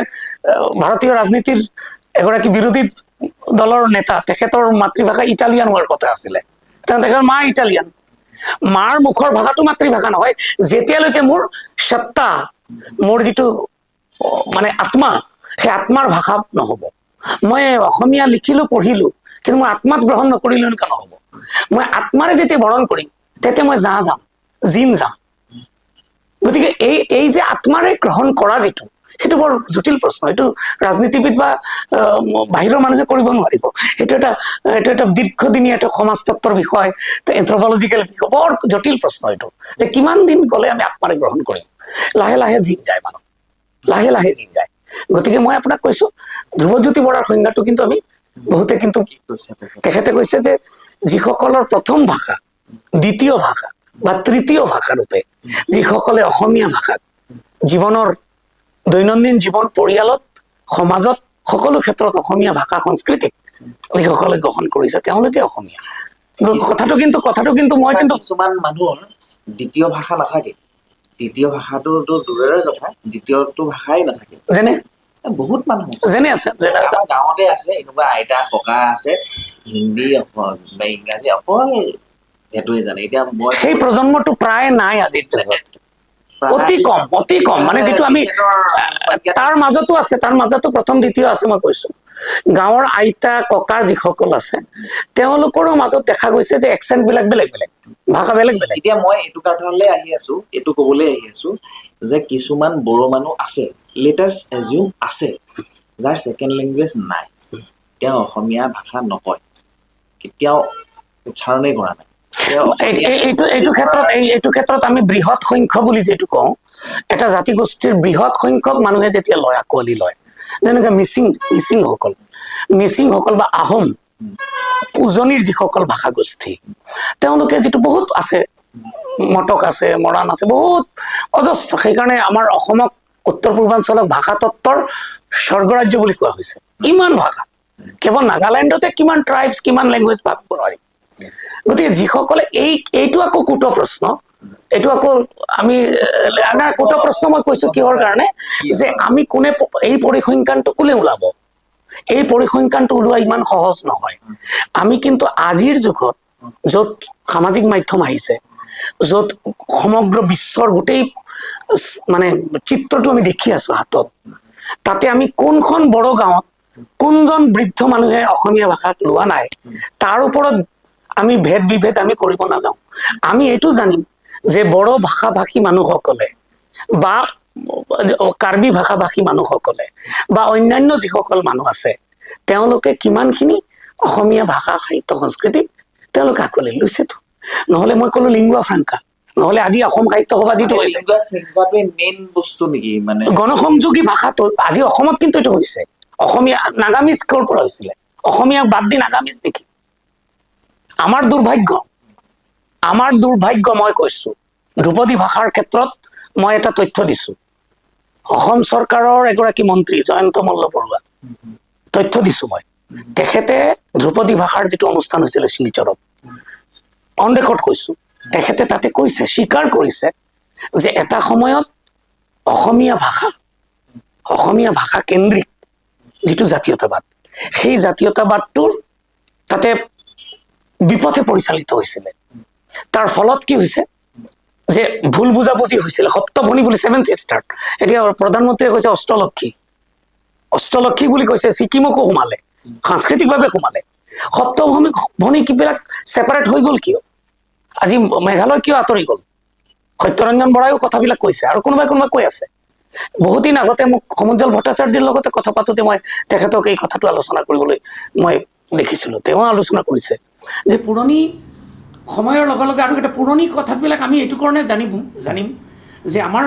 ভাৰতীয় ৰাজনীতিৰ এগৰাকী বিৰোধী দলৰ নেতা, তেখেতৰ মাতৃভাষা ইটালিয়ান হোৱাৰ কথা আছিলে, তেখেতৰ মা ইটালিয়ান। মাৰ মুখৰ ভাষাটো মাতৃভাষা নহয়, যেতিয়ালৈকে মোৰ সত্তা, মোৰ যিটো মানে আত্মা, সেই আত্মাৰ ভাষা নহব। মই অসমীয়া লিখিলো পঢ়িলো, কিন্তু মই আত্মাত গ্ৰহণ নকৰিলো, এনেকুৱা নহব। মই আত্মাৰে যেতিয়া বৰণ কৰিম, তেতিয়া মই জিন যাম। গতিকে এই যে আত্মাৰে গ্ৰহণ কৰা যিটো, সেইটো বৰ জটিল প্ৰশ্ন। এইটো ৰাজনীতিবিদ বা বাহিৰৰ মানুহে কৰিব নোৱাৰিব। এইটো এটা দীৰ্ঘদিনীয়া এটা সমাজতত্বৰ বিষয়, এন্থ্ৰপলজিকেল বিষয়, বৰ জটিল প্ৰশ্ন এইটো, যে কিমান দিন গ'লে আমি আত্মাৰে গ্ৰহণ কৰিম। লাহে লাহে জিন যায় মানুহ, লাহে লাহে জিন যায়। গতিকে মই আপোনাক কৈছো, ধ্ৰুৱজ্যোতি বৰাৰ সংজ্ঞাটো কিন্তু আমি বহুতে কিন্তু তেখেতে কৈছে যে যিসকলৰ প্ৰথম ভাষা, দ্বিতীয় ভাষা বা তৃতীয় ভাষা ৰূপে যিসকলে অসমীয়া ভাষাক জীৱনৰ দৈনন্দিন জীৱন, পৰিয়ালত, সমাজত, সকলো ক্ষেত্ৰত অসমীয়া ভাষা সংস্কৃতিক যিসকলে গ্ৰহণ কৰিছে তেওঁলোকে অসমীয়া। কথাটো কিন্তু মই কিন্তু কিছুমান মানুহৰ দ্বিতীয় ভাষা নাথাকে, তৃতীয় ভাষাটোতো দূৰৰে কথা, দ্বিতীয়টো ভাষাই নাথাকে। যেনে বহুত মানুহ আছে, যেনে আছে আমাৰ গাঁৱতে আছে, এনেকুৱা আইতা ককা আছে, হিন্দী বা ইংৰাজী অকল সেইটোৱে জানে। এতিয়া মই সেই প্ৰজন্মটো প্ৰায় নাই আজিৰ যুগত, অতি কম। মানে যিটো আমি তাৰ মাজতো আছে, তাৰ মাজতো প্ৰথম দ্বিতীয় আছে। মই কৈছো গাঁৱৰ আইতা ককা যিসকল আছে তেওঁলোকৰো মাজত দেখা গৈছে যে একচেণ্ট বিলাক বেলেগ বেলেগ, ভাষা বেলেগ বেলেগ। এতিয়া মই এইটো কথালৈ আহি আছো, এইটো কবলৈ আহি আছো যে কিছুমান বড়ো মানুহ আছে, লেটাষ্ট এজিউম আছে, যাৰ ছেকেণ্ড লেংগুৱেজ নাই, তেওঁ অসমীয়া ভাষা নকয়, কেতিয়াও উচ্চাৰণেই কৰা নাই। এইটো ক্ষেত্ৰত আমি বৃহৎ সংখ্যক বুলি যিটো কওঁ, এটা জাতিগোষ্ঠীৰ বৃহৎ সংখ্যক মানুহে যেতিয়া লয়, আঁকোৱালি লয়, যেনেকে মিচিংসকল বা আহোম উজনিৰ যিসকল ভাষা গোষ্ঠী, তেওঁলোকে যিটো বহুত আছে, মটক আছে, মৰাণ আছে, বহুত অজস্ৰ। সেইকাৰণে আমাৰ অসমক, উত্তৰ পূৰ্বাঞ্চলক ভাষা তত্বৰ স্বৰ্গৰাজ্য বুলি কোৱা হৈছে। ইমান ভাষা, কেৱল নাগালেণ্ডতে কিমান ট্ৰাইবছ, কিমান লেংগুৱেজ ভাবিব নোৱাৰি। গতিকে যিসকলে এইটো আকৌ কুট প্ৰশ্ন, এইটো আকৌ আমি কুট প্ৰশ্ন মই কৈছো কিহৰ কাৰণে, যে আমি কোনে এই পৰিসংখ্যানটো কোনে ওলাব, এই পৰিসংখ্যানটো ওলোৱা ইমান সহজ নহয়। আমি কিন্তু আজিৰ যুগত য'ত সামাজিক মাধ্যম আহিছে, য'ত সমগ্ৰ বিশ্বৰ গোটেই মানে চিত্ৰটো আমি দেখি আছো হাতত, তাতে আমি কোনখন বড়ো গাঁৱত কোনজন বৃদ্ধ মানুহে অসমীয়া ভাষাক লোৱা নাই, তাৰ ওপৰত আমি ভেদ বিভেদ আমি কৰিব নাযাওঁ। আমি এইটো জানিম যে বড়ো ভাষাভাষী মানুহসকলে বা কাৰ্বি ভাষাভাষী মানুহসকলে বা অন্যান্য যিসকল মানুহ আছে তেওঁলোকে কিমানখিনি অসমীয়া ভাষা সাহিত্য সংস্কৃতিক তেওঁলোকে আঁকোৱালি লৈছেতো। নহলে মই কলো লিংগুৱা ফ্ৰাংকা, নহলে আজি অসম সাহিত্য সভা যিটো হৈছে মেইন বস্তু নেকি, মানে গণসংযোগী ভাষাটো আজি অসমত কিন্তু এইটো হৈছে। অসমীয়া নাগামিজ ক'ৰ পৰা হৈছিলে, অসমীয়া বাদ দি নাগামিজ নেকি? আমাৰ দুৰ্ভাগ্য মই কৈছো, ধ্ৰুপদী ভাষাৰ ক্ষেত্ৰত মই এটা তথ্য দিছো। অসম চৰকাৰৰ এগৰাকী মন্ত্ৰী জয়ন্ত মল্ল বৰুৱা, তথ্য দিছো মই, তেখেতে ধ্ৰুপদী ভাষাৰ যিটো অনুষ্ঠান হৈছিলে শিলচৰত, অন ৰেকৰ্ড কৈছো, তেখেতে তাতে কৈছে, স্বীকাৰ কৰিছে যে এটা সময়ত অসমীয়া ভাষা কেন্দ্ৰিক যিটো জাতীয়তাবাদ, সেই জাতীয়তাবাদটোৰ তাতে বিপথে পৰিচালিত হৈছিলে। তাৰ ফলত কি হৈছে যে ভুল বুজাবুজি হৈছিলে। সপ্তভনী বুলি, 7 সিষ্টাৰ, এতিয়া প্ৰধানমন্ত্ৰীয়ে কৈছে অষ্টলক্ষী বুলি কৈছে, ছিকিমকো সোমালে, সাংস্কৃতিকভাৱে সোমালে। সপ্তভনী কিবিলাক ছেপাৰেট হৈ গ'ল কিয়? আজি মেঘালয় কিয় আঁতৰি গ'ল? সত্যৰঞ্জন বৰাইও কথাবিলাক কৈছে, আৰু কোনোবাই কৈ আছে। বহুদিন আগতে মোক সমুজ্জ্বল ভট্টাচাৰ্যৰ লগতে কথা পাতোতে মই তেখেতক এই কথাটো আলোচনা কৰিবলৈ মই দেখিছিলো, তেওঁ আলোচনা কৰিছে যে পুৰণি সময়ৰ লগে লগে আৰু এটা পুৰণি কথাবিলাক আমি এইটো কাৰণে জানিম যে আমাৰ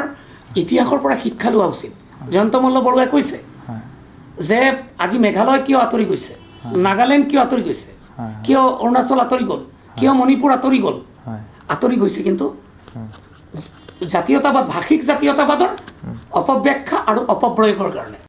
ইতিহাসৰ পৰা শিক্ষা লোৱা উচিত। জয়ন্ত মল্ল বৰুৱাই কৈছে যে আজি মেঘালয় কিয় আঁতৰি গৈছে, নাগালেণ্ড কিয় আঁতৰি গৈছে, কিয় অৰুণাচল আঁতৰি গ'ল, কিয় মণিপুৰ আঁতৰি গ'ল, আঁতৰি গৈছে কিন্তু জাতীয়তাবাদ, ভাষিক জাতীয়তাবাদৰ অপব্যাখ্যা আৰু অপপ্ৰয়োগৰ কাৰণে।